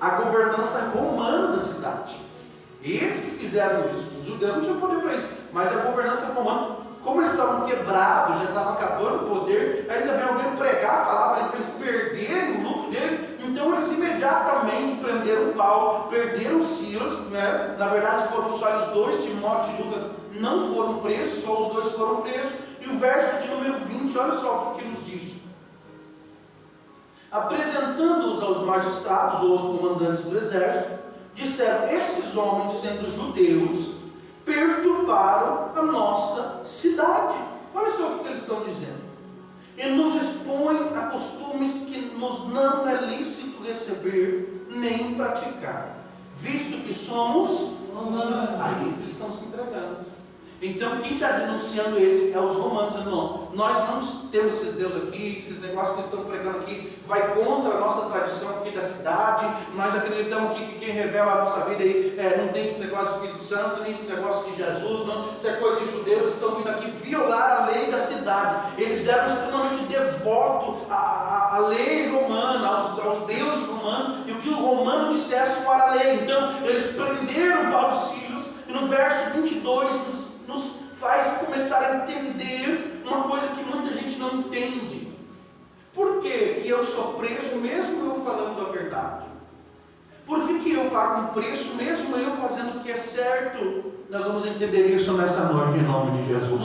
a governança romana da cidade. Eles que fizeram isso. Os judeus não tinham poder para isso. Mas a governança romana, como eles estavam quebrados, já estava acabando o poder, ainda veio alguém pregar a palavra para eles perderem o lucro deles. Então eles imediatamente prenderam Paulo, perderam Silas, né? Na verdade foram só os dois, Timóteo e Lucas não foram presos, só os dois foram presos. E o verso de número 20, olha só o que nos diz. Apresentando-os aos magistrados ou aos comandantes do exército, disseram: esses homens, sendo judeus, perturbaram a nossa cidade. Olha só o que eles estão dizendo. E nos expõem a costumes que nos não é lícito receber nem praticar, visto que somos romanos. Aí eles estão se entregando. Então quem está denunciando eles é os romanos, não. Nós não temos esses deuses aqui, esses negócios que estão pregando aqui, vai contra a nossa tradição aqui da cidade. Nós acreditamos que quem revela a nossa vida aí não tem esse negócio do Espírito Santo, nem esse negócio de Jesus, não. Isso é coisa de judeus, eles estão vindo aqui violar a lei da cidade. Eles eram extremamente devotos à lei romana, aos deuses romanos, e o que o romano dissesse era a lei. Então eles prenderam Paulo e Silas, e no verso 22 nos faz começar a entender uma coisa que muita gente não entende. Por que eu sou preso mesmo eu falando a verdade? Por que eu pago um preço mesmo eu fazendo o que é certo? Nós vamos entender isso nessa noite em nome de Jesus.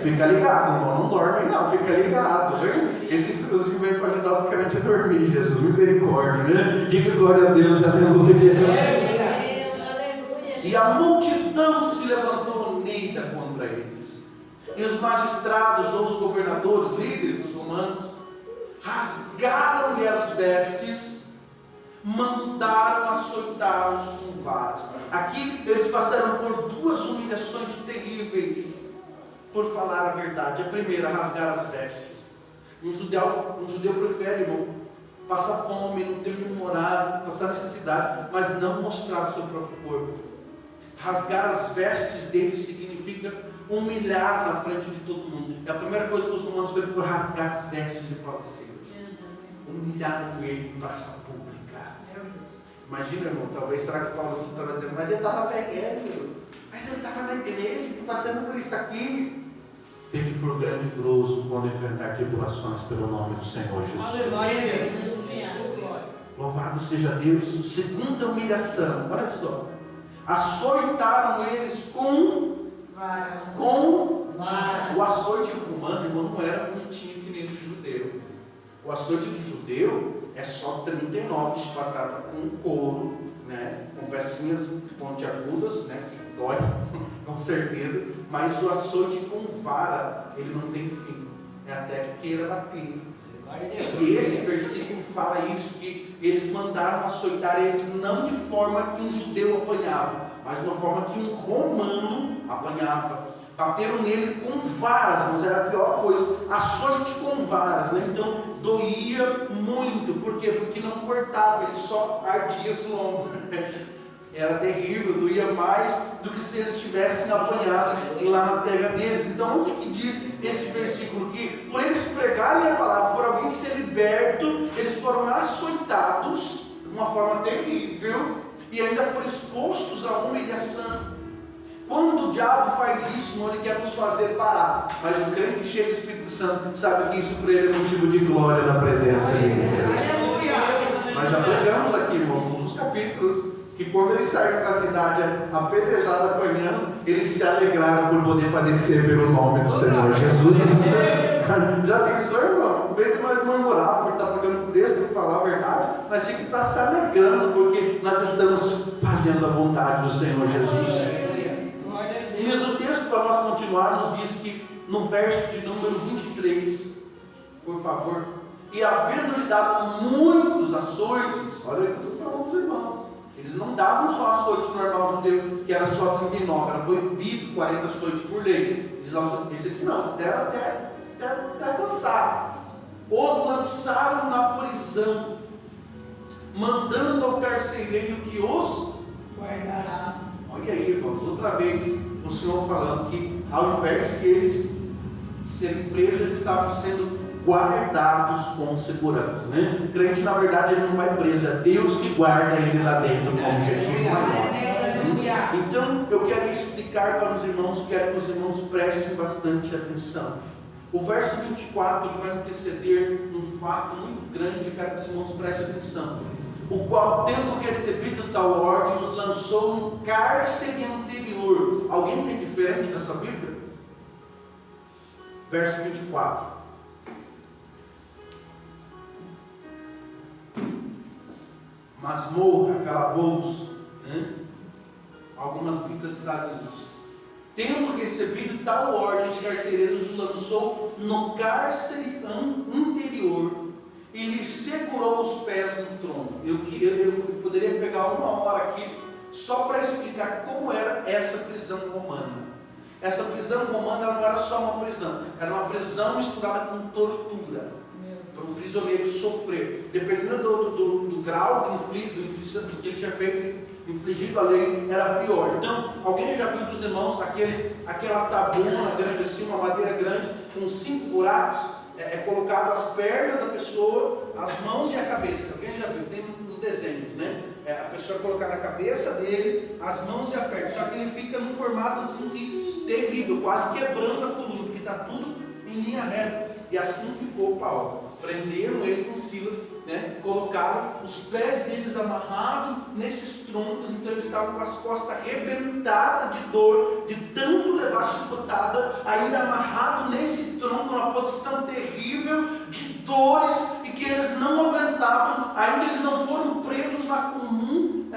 Fica ligado, irmão, não dorme não, fica ligado, né? Esse friozinho vem para ajudar os crentes a dormir, Jesus, misericórdia, né? Diga glória a Deus, aleluia. E a multidão se levantou unida contra eles. E os magistrados ou os governadores, líderes dos romanos, rasgaram-lhe as vestes, mandaram açoitá-los com varas. Aqui eles passaram por duas humilhações terríveis por falar a verdade. A primeira, rasgar as vestes. Um judeu prefere, irmão, passar fome, não ter que morar, passar necessidade, mas não mostrar o seu próprio corpo. Rasgar as vestes dele significa humilhar na frente de todo mundo. É a primeira coisa que os romanos fizeram, foi rasgar as vestes de Paulo e Silas. Humilharam ele em praça pública. Imagina, irmão, talvez, será que Paulo e Silas estava dizendo, mas ele estava até igreja, mas ele estava na igreja, passando por isso aqui. Teve por grande grosso quando enfrentar tribulações pelo nome do Senhor Jesus. Aleluia. Louvado seja Deus. Segunda humilhação, olha só. Açoitaram eles com varas. O açoite romano, irmão, não era bonitinho que nem o de judeu. O açoite de judeu é só 39 chibatadas com couro, né? Com pecinhas pontiagudas, né? Que dói, com certeza. Mas o açoite com vara, ele não tem fim. É até que queira bater. E esse versículo fala isso, que eles mandaram açoitar eles não de forma que um judeu apanhava, mas de uma forma que um romano apanhava. Bateram nele com varas, mas era a pior coisa, açoite com varas, né? Então doía muito. Por quê? Porque não cortava, ele só ardia os lombos. Era terrível, doía mais do que se eles tivessem apanhado lá na terra deles. Então, o que diz esse versículo aqui? Por eles pregarem a palavra, por alguém ser liberto, eles foram açoitados de uma forma terrível e ainda foram expostos a humilhação. Quando o diabo faz isso, ele quer nos fazer parar. Mas o crente cheio do Espírito Santo sabe que isso para ele é motivo de glória na presença de Deus. Nós já pregamos aqui, irmãos, nos capítulos, que quando eles saíram da cidade apedrejada, apanhando, eles se alegraram por poder padecer pelo nome do Senhor Jesus. Já pensou, irmão? Em vez de nós murmurar por estar pagando preço, por falar a verdade, nós temos que estar se alegrando, porque nós estamos fazendo a vontade do Senhor Jesus. E o texto, para nós continuar, nos diz que no verso de número 23, por favor, e havendo-lhe dado muitos açoites, olha o que eu estou falando dos irmãos. Eles não davam só açoite normal judeu, que era só 39, era proibido 40 açoites por lei. Eles davam esse aqui não, eles deram até cansar. Os lançaram na prisão, mandando ao carcereiro que os guardasse. Olha aí, irmãos, outra vez o Senhor falando que ao invés de eles serem presos, eles estavam sendo guardados com segurança, né? O crente, na verdade, ele não vai preso, é Deus que guarda ele lá dentro com o objetivo maior. Então, eu quero explicar para os irmãos, quero que os irmãos prestem bastante atenção. O verso 24 ele vai anteceder um fato muito grande, quero que os irmãos prestem atenção. O qual, tendo recebido tal ordem, os lançou no cárcere anterior. Alguém tem diferente na sua Bíblia? Verso 24. Masmorra, calabouço, né? Algumas Bíblias trazem isso. Tendo recebido tal ordem, os carcereiros o lançou no cárcere interior e lhe segurou os pés no tronco. Eu poderia pegar uma hora aqui só para explicar como era essa prisão romana. essa prisão romana ela não era só uma prisão, era uma prisão misturada com tortura. Para um prisioneiro sofrer, dependendo do grau do que ele tinha feito, infligido a lei, era pior. Então, alguém já viu dos irmãos aquela tabuna grande assim, uma madeira grande, com 5 buracos, colocado as pernas da pessoa, as mãos e a cabeça. Alguém já viu? Tem nos desenhos, né? A pessoa colocar na cabeça dele, as mãos e a perna. Só que ele fica num formato assim terrível, quase quebrando a coluna, porque está tudo em linha reta. E assim ficou Paulo. Prenderam ele com Silas, né? Colocaram os pés deles amarrados nesses troncos, então eles estavam com as costas arrebentadas de dor, de tanto levar chicotada, ainda amarrado nesse tronco, numa posição terrível de dores, e que eles não aguentavam. Ainda eles não foram presos na comum,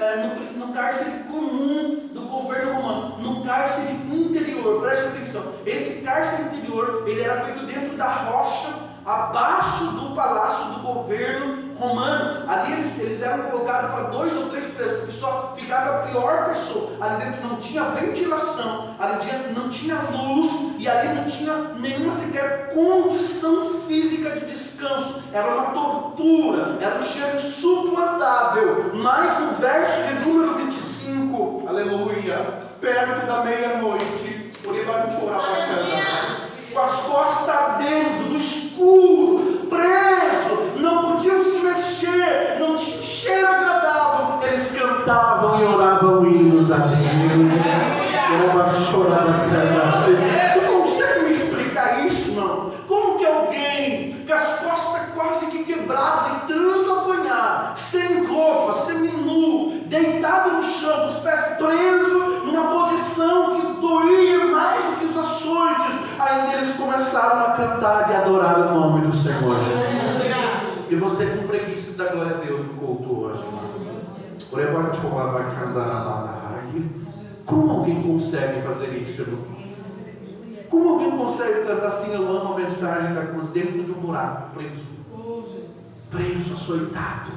no cárcere comum do governo romano, no cárcere interior. Preste atenção, esse cárcere interior, ele era feito dentro da rocha, abaixo do palácio do governo romano. Ali eles eram colocados para 2 ou 3 presos, porque só ficava a pior pessoa. Ali dentro não tinha ventilação, ali dentro não tinha luz, e ali não tinha nenhuma sequer condição física de descanso. Era uma tortura, era um cheiro insuportável. Mas no verso de número 25, aleluia, perto da meia-noite, com as costas ardendo, no escuro, preso, não podiam se mexer, não tinha cheiro agradável, eles cantavam e oravam hinos a Deus. Você consegue me explicar isso, irmão? Como que alguém com as costas quase que quebradas, de tanto apanhar, sem roupa, seminu, deitado no chão, com os pés presos, numa posição que doía mais do que os açoites, ainda eles começaram a cantar e adorar o nome do Senhor Jesus. E você com preguiça da glória a Deus no culto hoje, como alguém consegue fazer isso, irmão? Como alguém consegue cantar assim, eu amo a mensagem da cruz, dentro de um buraco, preso, açoitado?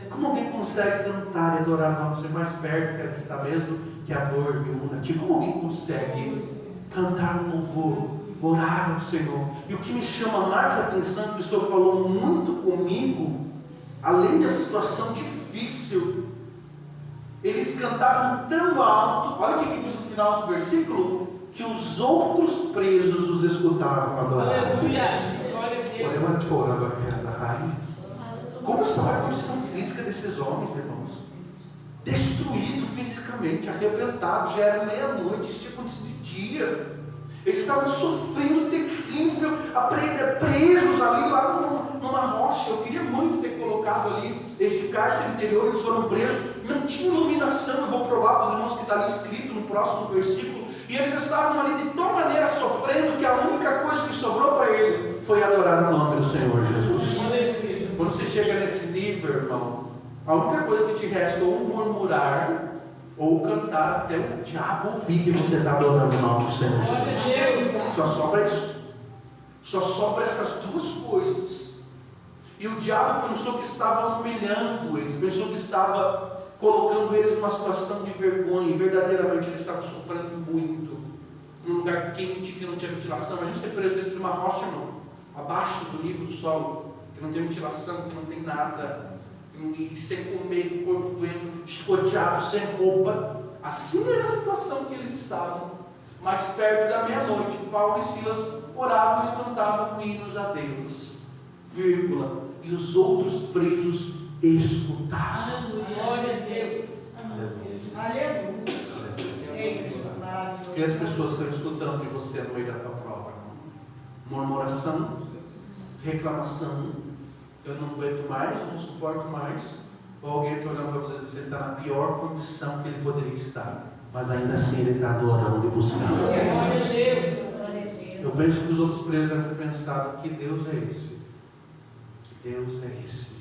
Como alguém consegue cantar e adorar o nome do Senhor mais perto que ela está mesmo, que a dor me una? Como alguém consegue cantar um louvor, orar ao Senhor? E o que me chama mais a atenção, que o Senhor falou muito comigo, além dessa situação difícil, eles cantavam tão alto, olha o que diz no final do versículo, que os outros presos os escutavam adorar. Aleluia! Como estava a condição física desses homens, irmãos? Destruído fisicamente, arrebentado, já era meia-noite, isso tinha acontecido de dia. Eles estavam sofrendo terrível, presos ali lá numa rocha. Eu queria muito ter colocado ali esse cárcere interior, eles foram presos, não tinha iluminação. Eu vou provar para os irmãos que está ali escrito no próximo versículo. E eles estavam ali de tal maneira sofrendo que a única coisa que sobrou para eles foi adorar o nome do Senhor Jesus. Quando você chega nesse nível, irmão, a única coisa que te resta é ou murmurar ou cantar até o diabo ouvir que você está adorando o nome do Senhor Jesus. Só sobra isso. Só sobra essas duas coisas. E o diabo pensou que estava humilhando eles, pensou que estava colocando eles numa situação de vergonha, e verdadeiramente eles estavam sofrendo muito. Num lugar quente que não tinha ventilação. A gente ser preso dentro de uma rocha, não, abaixo do nível do solo, que não tem ventilação, que não tem nada, e sem comer, o corpo doendo, chicoteado, sem roupa. Assim era a situação que eles estavam. Mais perto da meia-noite, Paulo e Silas oravam e cantavam hinos a Deus, vírgula, e os outros presos escutavam. Glória a Deus. Aleluia. O que as pessoas estão escutando de você no meio da tua prova? Murmuração, reclamação, eu não aguento mais, eu não suporto mais. Ou alguém está olhando para você e ele está na pior condição que ele poderia estar, mas ainda assim ele está adorando e buscando. Glória a Deus. Eu penso que os outros presos devem ter pensado: que Deus é esse? Que Deus é esse?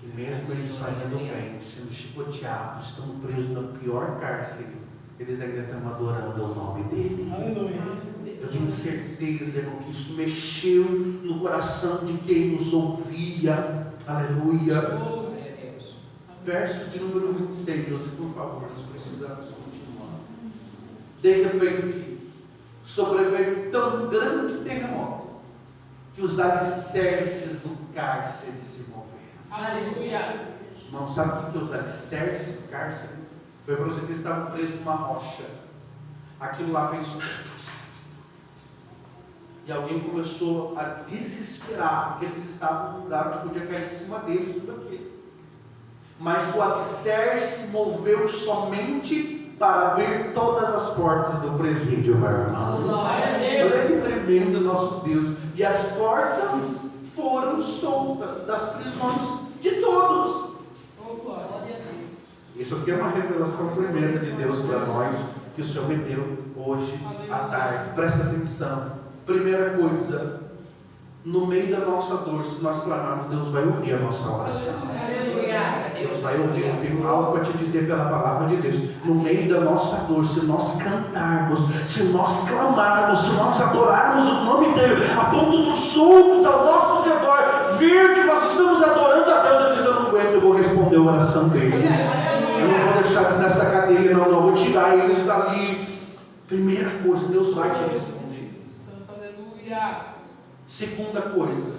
Que mesmo eles fazendo bem, sendo chicoteados, estão presos no pior cárcere, eles ainda estão adorando o nome dele. Aleluia. Eu tenho certeza, irmão, que isso mexeu no coração de quem nos ouvia. Aleluia. Verso de número 26, José, por favor, nós precisamos continuar. De repente, sobreveio tão grande terremoto que os alicerces do cárcere se moveram. Aleluia. Não sabe o que os alicerces do cárcere? Foi para você que estavam presos numa rocha. Aquilo lá fez. E alguém começou a desesperar, porque eles estavam num lugar que podia cair em cima deles, tudo aquilo. Mas o alicerce moveu somente para abrir todas as portas do presídio, meu irmão. Olha que tremendo nosso Deus. E as portas foram soltas das prisões de todos. Isso aqui é uma revelação tremenda de Deus para nós, que o Senhor me deu hoje à tarde. Presta atenção. Primeira coisa, no meio da nossa dor, se nós clamarmos, Deus vai ouvir a nossa oração. Deus vai ouvir. Eu tenho algo para te dizer pela palavra de Deus. No meio da nossa dor, se nós cantarmos, se nós clamarmos, se nós adorarmos o nome dele, a ponto dos soltos ao nosso redor ver que nós estamos adorando a Deus, eu diz, eu não aguento, eu vou responder a oração deles. Eu não vou deixar eles nessa cadeia, não, eu vou tirar eles dali. Primeira coisa, Deus vai te responder. Segunda coisa,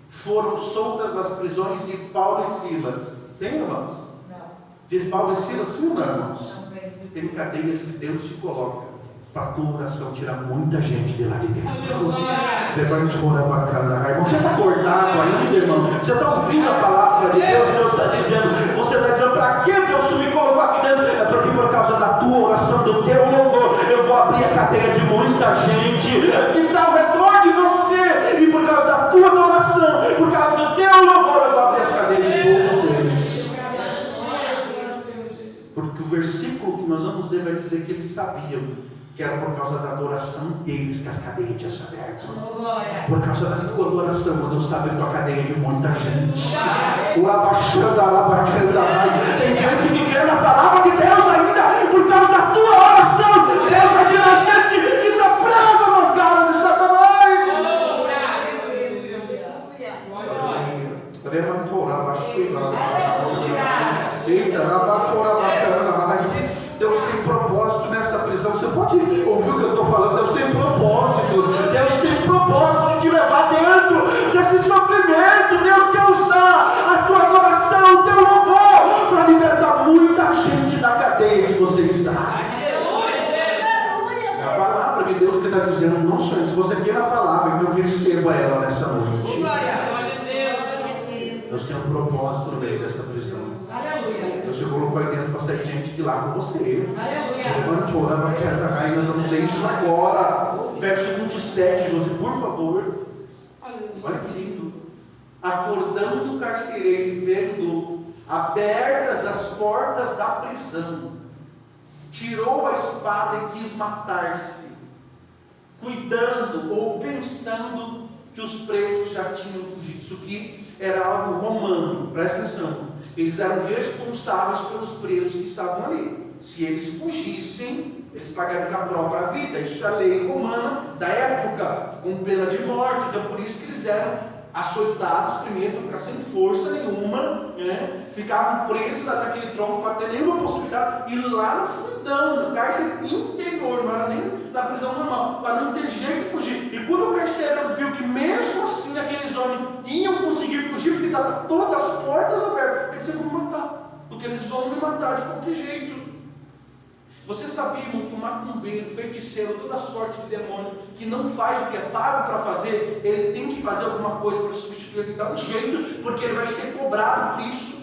foram soltas as prisões de Paulo e Silas. Sim, irmãos? Não. Diz Paulo e Silas, sim ou não, irmãos? Não. Tem cadeias que Deus te coloca para a tua oração tirar muita gente de lá de dentro. Você está acordado ainda, irmão? Você está ouvindo a palavra de Deus? Deus está dizendo, você está dizendo, para que Deus tu me colocou aqui dentro? É porque por causa da tua oração, do teu louvor, eu vou abrir a cadeia de muita gente que está ao redor de você. E por causa da tua oração, por causa do teu louvor, eu vou abrir as cadeias de todos eles. Porque o versículo que nós vamos ler vai dizer que eles sabiam que era por causa da adoração deles que as cadeias tinham se aberto. Por causa da tua adoração, Deus está abrindo a cadeia de muita gente. Tem gente que crê na palavra de Deus ainda, por causa da tua oração. Deus vai tirar gente que está presa nas garras de Satanás. Deus tem propósito nessa prisão. Você pode ouvir o que eu estou falando? Deus tem propósito. Deus tem propósito de te levar dentro desse sofrimento. Deus quer usar a tua adoração, o teu louvor, para libertar muita gente da cadeia que você está. É a palavra de Deus que está dizendo, não só isso. Você quer a palavra, então receba ela nessa noite. Deus tem um propósito no meio dessa prisão. Deus te colocou aí dentro para sair gente de lá com você. Aí nós vamos ler isso agora. Verso 27, José, por favor. Olha que lindo. Acordando o carcereiro e vendo abertas as portas da prisão, tirou a espada e quis matar-se, cuidando ou pensando que os presos já tinham fugido. Isso aqui era algo romano, presta atenção. Eles eram responsáveis pelos presos que estavam ali. Se eles fugissem, eles pagariam com a própria vida. Isso é a lei romana da época, com pena de morte. Então por isso que eles eram açoitados primeiro, para ficar sem força nenhuma, né? Ficavam presos naquele tronco para ter nenhuma possibilidade. E lá no fundão, no cárcere interior, não era nem na prisão normal, para não ter jeito de fugir. E quando o carcereiro viu que mesmo assim aqueles homens iam conseguir fugir, porque estavam todas as portas abertas, ele disse: eu vou me matar, porque eles vão me matar de qualquer jeito. Você sabia, irmão, que um macumbeiro, feiticeiro, toda sorte de demônio, que não faz o que é pago para fazer, ele tem que fazer alguma coisa para substituir, ele dá um jeito, porque ele vai ser cobrado por isso.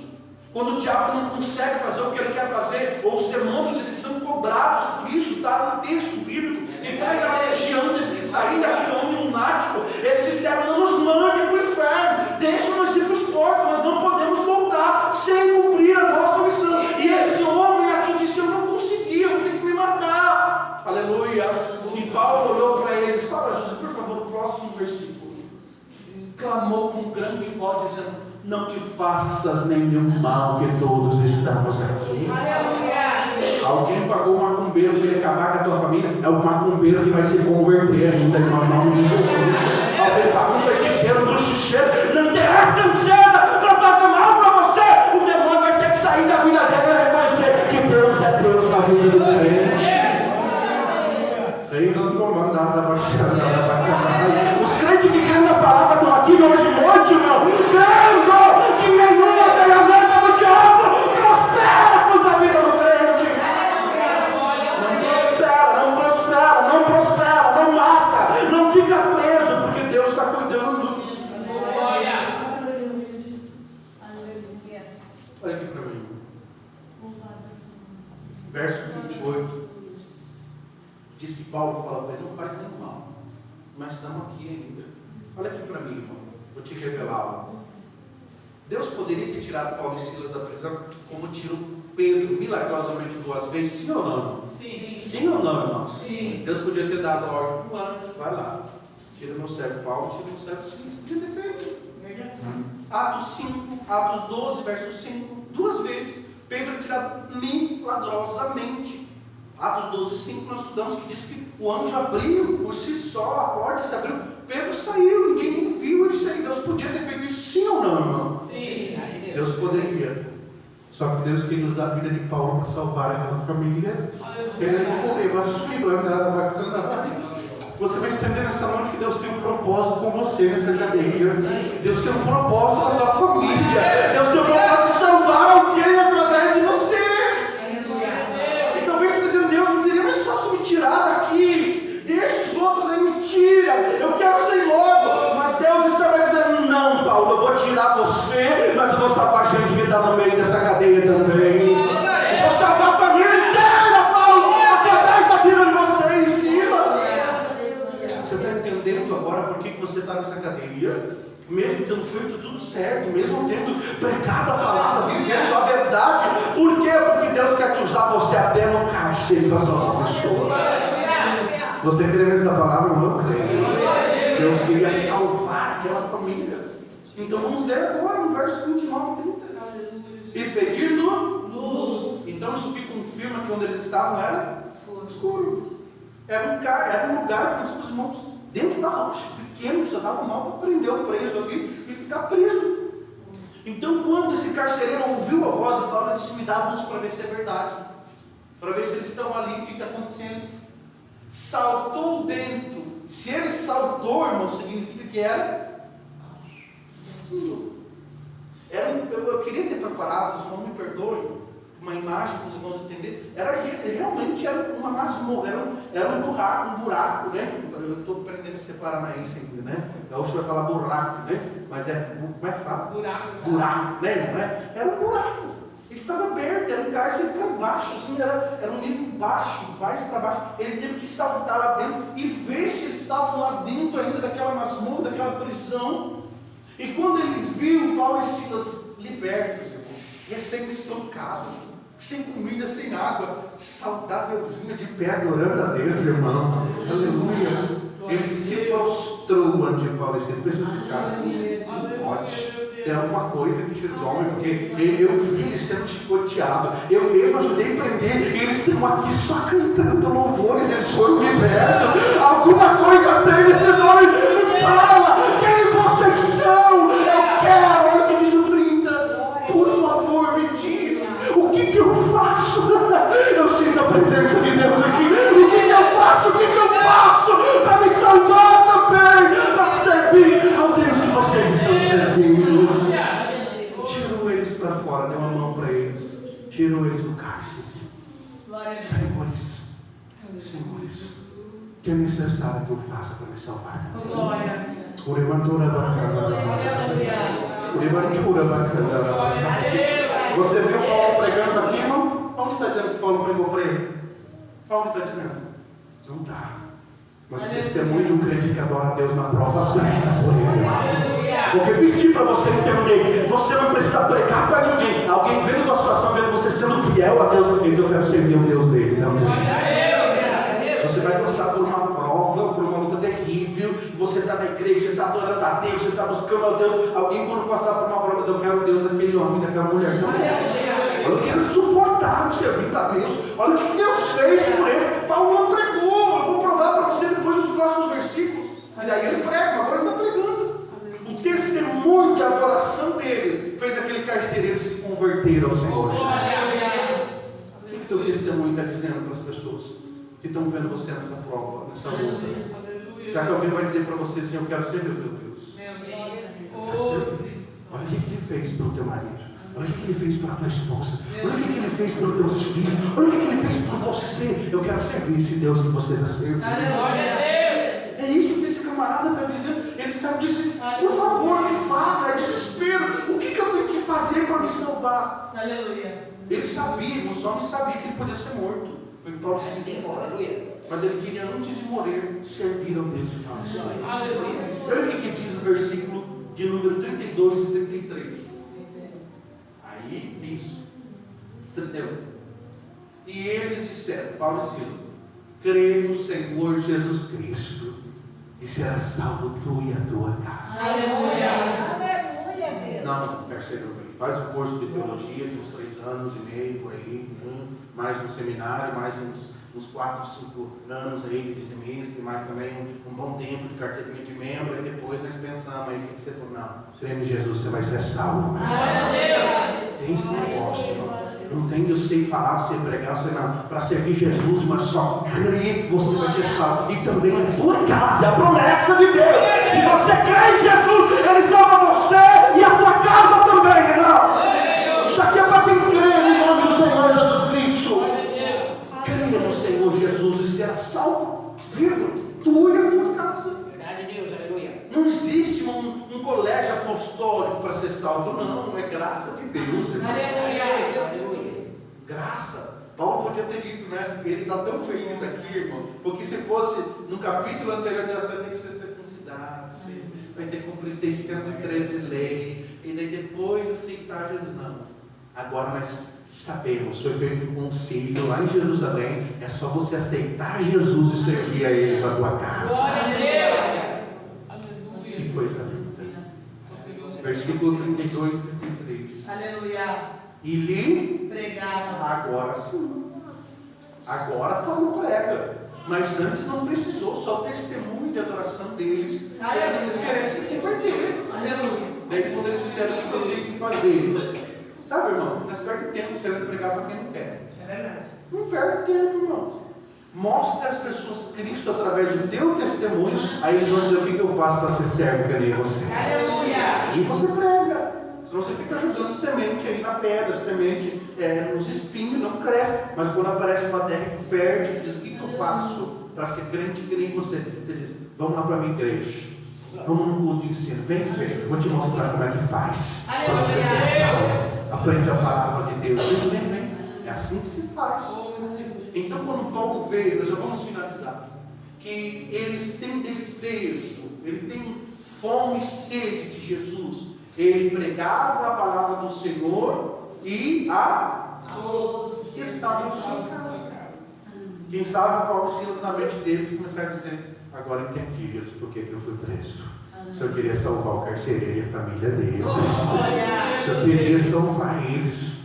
Quando o diabo não consegue fazer o que ele quer fazer, ou os demônios, eles são cobrados por isso, está no texto bíblico. E como aquela legião teve que sair daquele homem lunático, eles disseram: não nos mande para o inferno, deixa nós ir para os porcos, nós não podemos voltar sem cumprir a nossa missão. E esse homem aqui disse: eu não consegui, eu vou ter que me matar. Aleluia. E Paulo olhou para eles: fala, José, por favor, o próximo versículo. Clamou com grande voz, dizendo: não te faças nenhum mal, que todos estamos aqui. Aleluia. Alguém pagou um macumbeiro para ele acabar com a tua família? É o macumbeiro que vai se converter ainda, em nome de Jesus. Alguém pagou um feiticeiro, um bruxicheiro, não interessa, não seja para fazer mal para você. O demônio vai ter que sair da vida dele e reconhecer que Deus é Deus na vida do crente. Os crentes que creem na palavra estão aqui hoje de noite, irmão, crendo que nenhuma ferramenta do diabo prospera contra a vida do crente. Não prospera, não mata, não fica preso, porque Deus está cuidando. Olha aqui para mim. Verso 28. Diz que Paulo fala para ele: não faz nenhum mal, mas estamos aqui ainda. Olha aqui para mim, irmão. Vou te revelar algo. Deus poderia ter tirado Paulo e Silas da prisão, como tirou Pedro milagrosamente 2 vezes, sim ou não? Sim. Sim ou não, irmão? Sim. Deus podia ter dado a ordem para o anjo: vai lá, tira meu servo Paulo, tira meu servo Silas. Podia ter feito. Atos 5, Atos 12, verso 5, 2 vezes. Pedro é tirado milagrosamente. Atos 12, 5, nós estudamos que diz que o anjo abriu por si só, a porta se abriu, Pedro saiu, ninguém nem viu ele sair. Deus podia ter feito isso, sim ou não, irmão? Sim. Deus poderia. Só que Deus queria usar a vida de Paulo para salvar aquela família. Ele morreu, você vai entender nessa noite que Deus tem um propósito com você nessa cadeia. Deus tem um propósito com a tua família. Deus tem um propósito de salvar alguém através de você. E talvez você esteja dizendo: Deus, não teria mais só me tirar daqui. Deixa os outros aí, mentira. Eu quero sair logo. Mas Deus estava dizendo: não, Paulo, eu vou tirar você, mas eu vou salvar a gente que está no meio dessa cadeia também. Eu vou salvar a família inteira, Paulo, através da vida de vocês, Silas. Você está entendendo agora por que você está nessa cadeia? Mesmo tendo feito tudo certo, mesmo tendo pregado a palavra, vivendo a verdade. Por quê? Porque Deus quer te usar você até no cárcere para salvar pessoas. Você crê nessa palavra? Eu creio. Deus queria salvar aquela família. Então vamos ler agora no verso 29 e 30. E pedindo luz. Então isso que confirma que onde eles estavam era escuro. Era um lugar com os irmãos dentro da rocha, pequeno, só dava mal para prender o preso ali e ficar preso. Então, quando esse carcereiro ouviu a voz de Paulo, ele disse: me dá a luz para ver se é verdade, para ver se eles estão ali, o que está acontecendo. Saltou dentro. Se ele saltou, irmão, significa que era. Eu queria ter preparado, os irmãos me perdoem, uma imagem para os irmãos entenderem. Realmente era uma masmorra, era um buraco, né? Eu estou aprendendo a ser paranaense ainda, né? Então o senhor vai falar buraco, né? Mas como é que fala? Buraco, né? Não é? Era um buraco. Ele estava aberto, era um cárcere para baixo, assim, era um nível baixo, mais para baixo. Ele teve que saltar lá dentro e ver se eles estavam lá dentro ainda daquela masmorra, daquela prisão. E quando ele viu Paulo e Silas libertos, irmão, recém-espancado, sem comida, sem água, saudávelzinho de pé, adorando a Deus, irmão, aleluia, ele se prostrou ante Paulo e Silas. Pessoas esses caras assim, pode. Tem alguma coisa que esses homens, porque eu vi eles sendo chicoteados, eu mesmo ajudei a prender, e eles estão aqui só cantando louvores, eles foram libertos. Alguma coisa tem nesses homens, me fala, quem vocês são? Eu quero, olha o que diz o 30, por favor, me diz, o que eu faço? Eu sinto a presença de Deus aqui, o que eu faço? O que eu faço para me salvar também, para servir ao Deus que vocês estão servindo? Tirou eles para fora, deu uma mão para eles, tirou eles do cárcere. Senhores, o que é necessário que eu faça para me salvar? Você viu Paulo pregando aqui, irmão? Onde está dizendo que Paulo pregou para ele? Onde está dizendo? Não está. Mas o testemunho de um crente que adora a Deus na prova prega por ele. Vou repetir para você entender. Você não precisa pregar para ninguém. Alguém vendo a situação, vendo você sendo fiel a Deus, ele diz: eu quero servir o Deus dele também. Você vai passar por uma prova, por uma luta terrível. Você está na igreja, você está adorando a Deus, você está buscando a Deus. Alguém, quando passar por uma prova, diz: eu quero o Deus daquele homem, daquela mulher também. Eu quero suportar o servir a Deus. Olha o que Deus fez por eles. Paulo não pregou. Eu vou provar para você depois dos próximos versículos. E daí ele prega, agora ele está pregando. O testemunho de adoração deles fez aquele carcereiro se converter ao Senhor. O que o teu testemunho está dizendo para as pessoas? que estão vendo você nessa prova, nessa luta. Será que alguém vai dizer para você assim, eu quero ser meu Deus? Olha o que ele fez pelo teu marido. Olha o que ele fez pela tua esposa. Olha o que ele fez pelos teus filhos. Olha o que ele fez por você. Eu quero servir esse Deus que você já serviu. É isso que esse camarada está dizendo. Ele sabe disso. Por favor, me fala. É desespero. O que eu tenho que fazer para me salvar? Aleluia. Ele sabia, o homem sabia que ele podia ser morto. Ele Paulo se quis embora. Mas ele queria, antes de morrer, servir ao Deus de Deus. Olha o que diz o versículo de número 32 e 33. Aí, isso. Entendeu? E eles disseram, Paulo e Silas, crê no Senhor Jesus Cristo e será salvo tu e a tua casa. Aleluia. Não, terceiro, ele faz um curso de teologia de uns 3 anos e meio por aí, mais um seminário, mais uns 4, 5 anos aí de dizimista, e mais também um bom tempo de carteirinha de membro, e depois nós pensamos aí, o que você falou? Não, crê em Jesus, você vai ser salvo. Tem esse negócio, irmão. Não tem que eu sei falar, eu sei pregar, eu sei não. Para servir Jesus, mas só crer, você vai ser salvo. E também a tua casa, é a promessa de Deus. Se você crê em Jesus, Ele salva você e a tua casa também, irmão. Isso aqui é para quem crê no nome do Senhor Jesus Cristo. Creia no Senhor Jesus e será salvo. Viva, tu e a tua casa. Não existe um colégio apostólico para ser salvo, não. É graça de Deus. Graça. Paulo podia ter dito, né? Ele está tão feliz aqui, irmão. Porque se fosse no capítulo anterior, você tem que ser circuncidado, você vai ter que cumprir 613 leis, e daí depois aceitar Jesus. Não. Agora nós sabemos, foi feito um concílio lá em Jerusalém. É só você aceitar Jesus e servir a Ele para a tua casa. Glória a Deus. Que coisa linda. Versículo 32 e 33. Aleluia. E lhe pregava. Agora sim. Agora Paulo prega. Mas antes não precisou, só o testemunho de adoração deles. Aleluia. Eles querem se converter. Aleluia. Daí quando eles disseram o que eu tenho que fazer. Sabe, irmão? Nós perdemos tempo querendo pregar para quem não quer. É verdade. Não perde tempo, irmão. Mostre às pessoas Cristo através do teu testemunho. Aí eles vão dizer o que eu faço para ser servo que nem você. Aleluia. E você prega. Senão você fica jogando semente aí na pedra, semente nos espinhos, não cresce. Mas quando aparece uma terra fértil, diz: o que eu faço para ser crente que nem você? Você diz: vamos lá para a minha igreja. Vamos no culto de ensino. Vem, vou te mostrar como é que faz. Para você ser salvo. Aprende a palavra de Deus. Vem. É assim que se faz. Então, quando Paulo veio, nós já vamos finalizar, que eles têm desejo, ele tem fome e sede de Jesus. Ele pregava a palavra do Senhor e a todos estavam em sua casa. Quem sabe Paulo e Silas, na mente deles, começaram a dizer: agora entendi, Jesus, por que eu fui preso. Se eu queria salvar o carcereiro e a família dele, se eu queria salvar eles,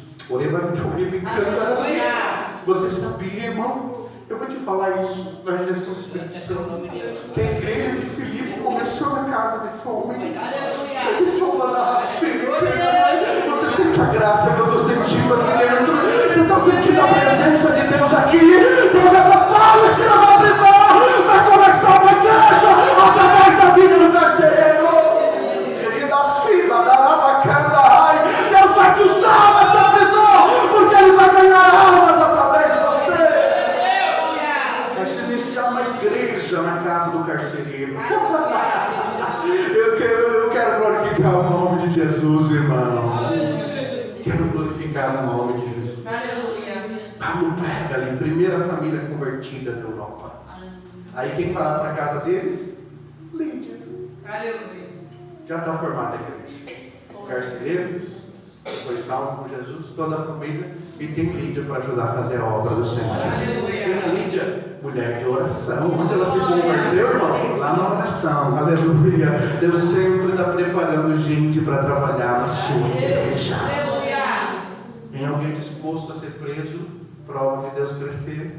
você sabia, irmão? Eu vou te falar isso na direção do Espírito Santo, que a igreja de Filipe começou na casa desse homem. Você sente a graça que eu estou sentindo aqui dentro? Você está sentindo a presença de Deus aqui? Deus vai dar Paulo e Silas na prisão, vai começar uma igreja através da vida do carcereiro. Queridas filhas da Ramacanda, Deus vai te usar nessa prisão, porque Ele vai ganhar almas através de você. Vai se iniciar uma igreja na casa do carcereiro. Eu quero glorificar o nome de Jesus, irmão. Quero glorificar o nome de Jesus. Paulo prega ali, primeira família convertida da Europa. Aí quem vai lá para a casa deles? Lídia. Já está formada a igreja. Carcereiros, foi salvo por Jesus, toda a família. E tem Lídia para ajudar a fazer a obra do Senhor. Tem a Lídia, mulher de oração. Onde ela se converteu, irmão? Lá na oração. Aleluia. Deus sempre está preparando gente para trabalhar na sua igreja. Tem alguém disposto a ser preso? Prova de Deus crescer.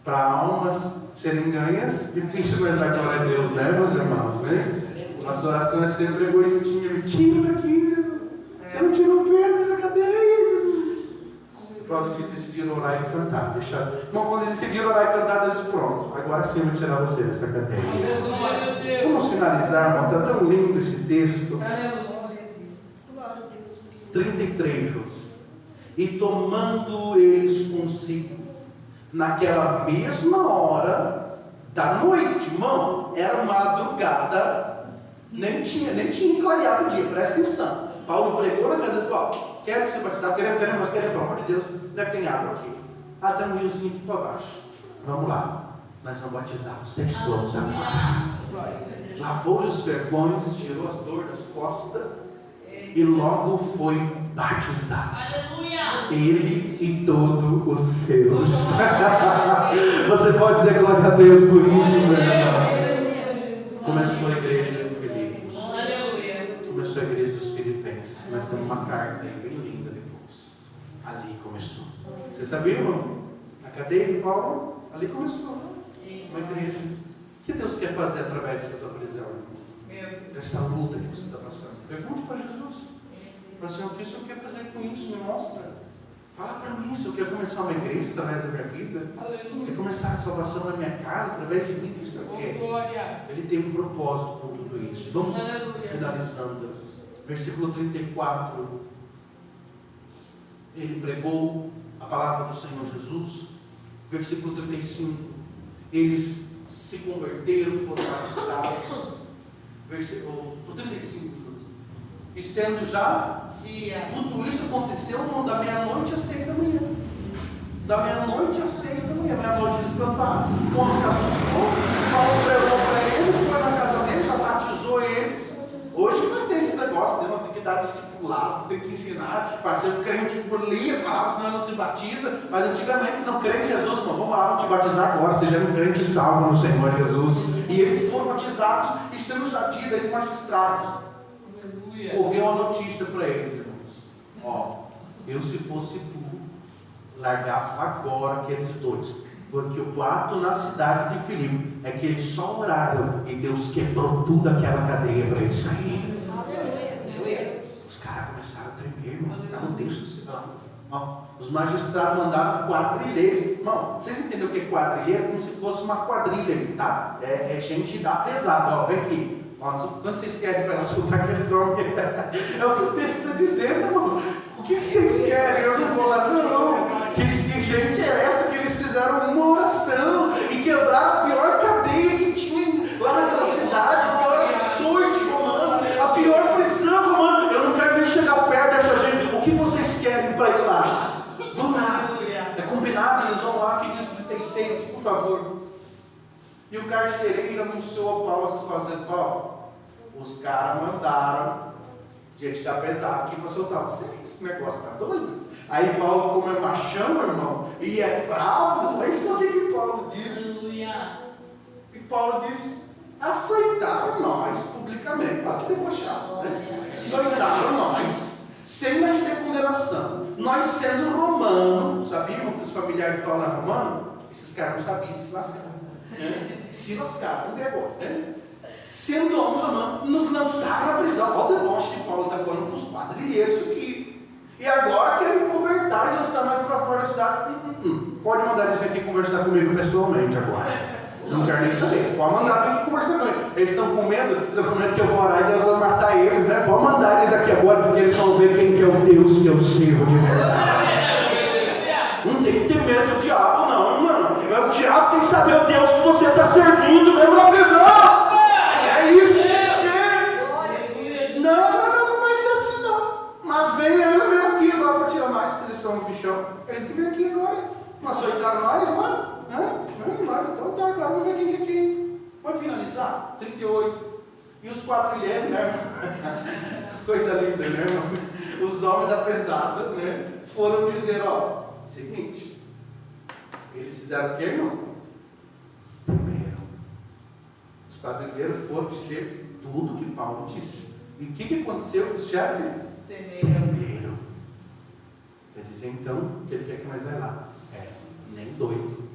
Para almas serem ganhas. Difícil, mas dar glória a Deus, né, meus irmãos? Né? Nossa oração é sempre egoístinha. Me tira daqui, Jesus. Você não tirou o Pedro dessa cadeia, Jesus. Quando se decidiram orar e cantar. Irmão, quando eles decidiram orar e cantar, Deus disse: pronto, agora sim eu vou tirar você dessa cadeia. Vamos finalizar, irmão. Está tão lindo esse texto. 33, Júlio. E tomando eles consigo, naquela mesma hora da noite, irmão, era madrugada, nem tinha clareado o dia, presta atenção. Paulo pregou na casa de Paulo: quer que se batizar? Queremos, nós queremos, pelo amor de Deus, já tem água aqui. Tem um riozinho aqui para baixo. Vamos lá, nós vamos batizar vocês todos agora. Lavou os vergonhos, tirou as dores das costas e logo foi batizado. Aleluia! Ele e todos os seus. Você pode dizer glória a Deus por isso, meu irmão? Começou a igreja de Filipos. Começou a igreja dos Filipenses. Nós temos uma carta aí bem linda depois. Ali começou. Você sabia, irmão? A cadeia de Paulo, ali começou. Uma igreja. O que Deus quer fazer através dessa tua prisão, irmão? Dessa luta que você está passando? Pergunte para Jesus. Para o Senhor, o que o Senhor quer fazer com isso? Me mostra. Fala para mim, se eu quero começar uma igreja através da minha vida. Quer começar a salvação na minha casa através de mim, que isso quer. Ele tem um propósito com tudo isso. Vamos finalizando. Versículo 34. Ele pregou a palavra do Senhor Jesus. Versículo 35. Eles se converteram, foram batizados. Versículo 35. E sendo já tudo isso aconteceu da meia-noite às 6 da manhã. Da meia-noite às 6 da manhã. Meia-noite eles cantaram. Quando se assustou, Paulo pregou para eles, foi na casa dele, já batizou eles. Hoje nós temos esse negócio, nós temos que dar discipulado, tem que ensinar, fazer o crente engolir a palavra, senão não se batiza. Mas antigamente não crê em Jesus, irmão, vamos lá, vamos te batizar agora, seja um crente salvo no Senhor Jesus. E eles foram batizados e sendo já tidos, eles magistrados. Correu a notícia para eles, irmãos: eu se fosse tu, largava agora aqueles dois, porque o ato na cidade de Filipe é que eles só oraram e Deus quebrou tudo aquela cadeia para eles saírem. Os caras começaram a tremer, irmão. Está no texto. Os magistrados mandaram quadrilheiros. Irmão, vocês entenderam o que é quadrilheiro? Como se fosse uma quadrilha, tá? É gente da pesada, vem aqui. Quando vocês querem para escutar aqueles homens, é o que o texto está dizendo, irmão. O que vocês querem? Eu não vou lá, não. Que gente é essa que eles fizeram uma oração e quebraram a pior cadeia que tinha lá naquela cidade, a pior sorte romana, a pior prisão romana. Eu não quero nem chegar perto dessa gente. O que vocês querem para ir lá? Vamos lá. É combinado, eles vão lá, que diz 36, por favor. E o carcereiro anunciou a Paulo essas palavras, dizendo: Paulo, os caras mandaram gente da pesada aqui para soltar você. Esse negócio está doido. Aí Paulo, como é machão, irmão, e é bravo, aí sabe o que Paulo diz? E Paulo diz: açoitaram nós publicamente. Olha que debochado, né? Açoitaram nós, sem mais ter condenação. Nós sendo romanos, sabiam que os familiares de Paulo eram romanos? Esses caras não sabiam de se lascar. Se lascaram, não pegou, né? Sendo homens romanos, nos lançaram na prisão. Olha o deboche de Paulo, está falando para os quadrilheiros isso aqui. E agora querem convertar e lançar nós para fora da cidade. Pode mandar eles aqui conversar comigo pessoalmente agora. Não quero nem saber. Pode mandar vir aqui conversar comigo. Eles estão com medo que eu vou orar e Deus vai matar eles, né? Pode mandar eles aqui agora, porque eles vão ver quem que é o Deus que eu sirvo de verdade. Não tem que ter medo do diabo, não, mano. O diabo tem que saber o Deus que você está servindo mesmo na prisão. É isso que tem que ser. Não vai ser assim, não. Mas vem mesmo aqui agora para tirar mais, eles são um bichão. Eles que vêm aqui agora. Mas açoitaram nós, mano. Então tá, agora vamos ver quem que é quem. Vai finalizar? 38. E os quadrilheiros, né? Coisa linda, né, irmão? Os homens da pesada, né? Foram dizer: seguinte, eles fizeram o que, irmão? Primeiro, os quadrilheiros foram dizer tudo que Paulo disse. E o que aconteceu com os chefes? Temeram. Quer dizer, então, que ele quer que nós vai lá? Nem doido.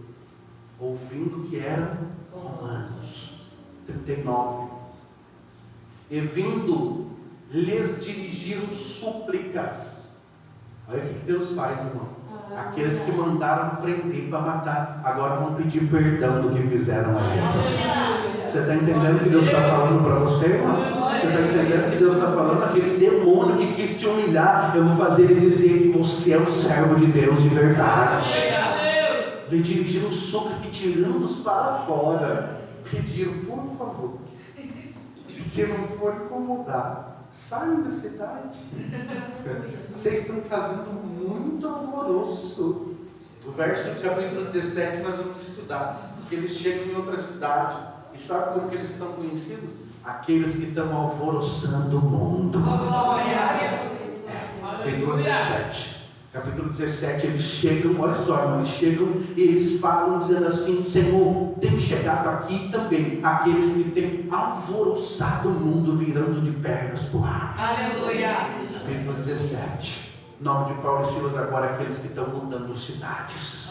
Ouvindo que eram romanos. 39. E vindo, lhes dirigiram súplicas. Olha o que Deus faz, irmão. Aqueles que mandaram prender para matar, agora vão pedir perdão do que fizeram a eles. Você está entendendo o que Deus está falando para você, irmão? Você está entendendo o que Deus está falando? Aquele demônio que quis te humilhar, eu vou fazer ele dizer que você é um servo de Deus de verdade. Vem dirigindo um soco e tirando-os para fora. Pediram, por favor, se não for incomodar, saiam da cidade. Vocês estão fazendo muito alvoroço. O verso do capítulo 17 nós vamos estudar. Que eles chegam em outra cidade. E sabe como que eles estão conhecidos? Aqueles que estão alvoroçando o mundo. Capítulo 17. Capítulo 17, eles chegam, olha só, irmão, eles chegam e eles falam dizendo assim: Senhor, tem chegado aqui também aqueles que têm alvoroçado o mundo, virando de pernas para o ar. Aleluia. Capítulo 17. Nome de Paulo e Silas agora, aqueles que estão mudando cidades.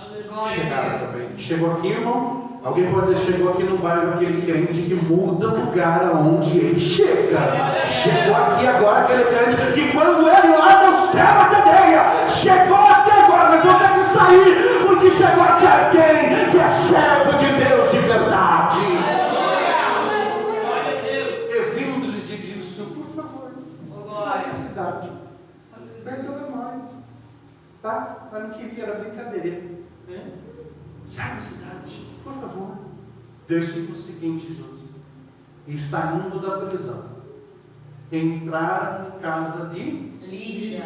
Chegaram também. Chegou aqui, irmão? Alguém pode dizer, chegou aqui no bairro aquele crente que muda o lugar aonde ele chega. Chegou aqui agora aquele crente que quando ele lá no céu a cadeia, chegou aqui agora, mas não tem que sair, porque chegou aqui alguém que é servo de Deus de verdade. Vindo lhes dirigindo o Senhor, por favor, sai da cidade. Perdoa nós. Tá? Mas não queria, era brincadeira. Sai da cidade, por favor. Versículo seguinte, Jesus. E saindo da prisão, entraram em casa de Lídia.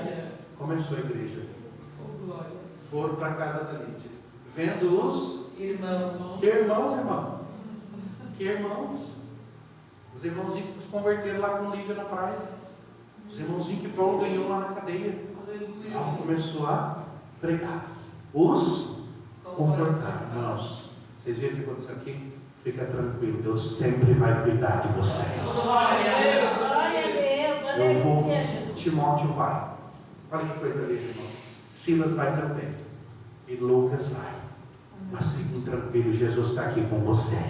Começou a igreja. Foram para a casa da Lídia. Vendo os Irmãos. que irmão? Que irmãos? Os irmãozinhos que se converteram lá com Lídia na praia. Os irmãozinhos que Paulo ganhou lá na cadeia. Paulo começou a pregar. Os confortar. Irmãos, vocês viram o que aconteceu aqui? Fica tranquilo, Deus sempre vai cuidar de vocês. Eu vou, Timóteo vai. Olha que coisa linda, irmão. Silas vai também. E Lucas vai. Mas fiquem tranquilos, Jesus está aqui com vocês.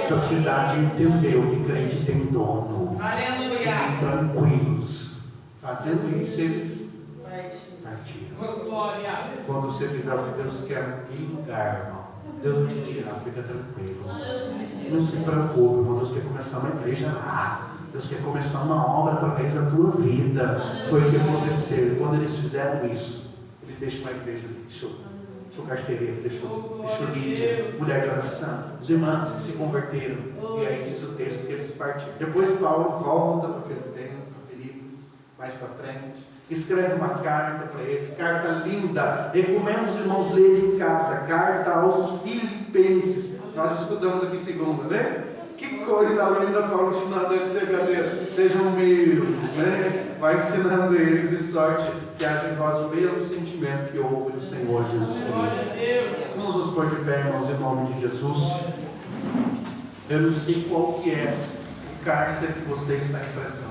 Essa cidade entendeu que crente tem dono. Fiquem tranquilos. Fazendo isso, eles partiram. Quando você fizer o que Deus quer naquele lugar, irmão, Deus vai te tirar, fica tranquilo. Não se preocupe, irmão. Deus quer começar uma igreja lá. Deus quer começar uma obra através da tua vida. Foi o que aconteceu. Quando eles fizeram isso, eles deixam a igreja, deixou o carcereiro, deixou Lídia, mulher de oração, os irmãos que se converteram. E aí diz o texto que eles partiram. Depois Paulo volta para Filipe, mais para frente, escreve uma carta para eles, carta linda. Recomendo os irmãos lerem em casa, carta aos Filipenses. Nós estudamos aqui segunda, né? Que coisa linda, Paulo ensinando eles a ser verdadeiro. Sejam humildes, né? Vai ensinando eles, e sorte que haja em vós o mesmo sentimento que houve no Senhor Jesus Cristo. Vamos nos pôr de pé, irmãos, em nome de Jesus. Eu não sei qual que é o cárcere que você está enfrentando.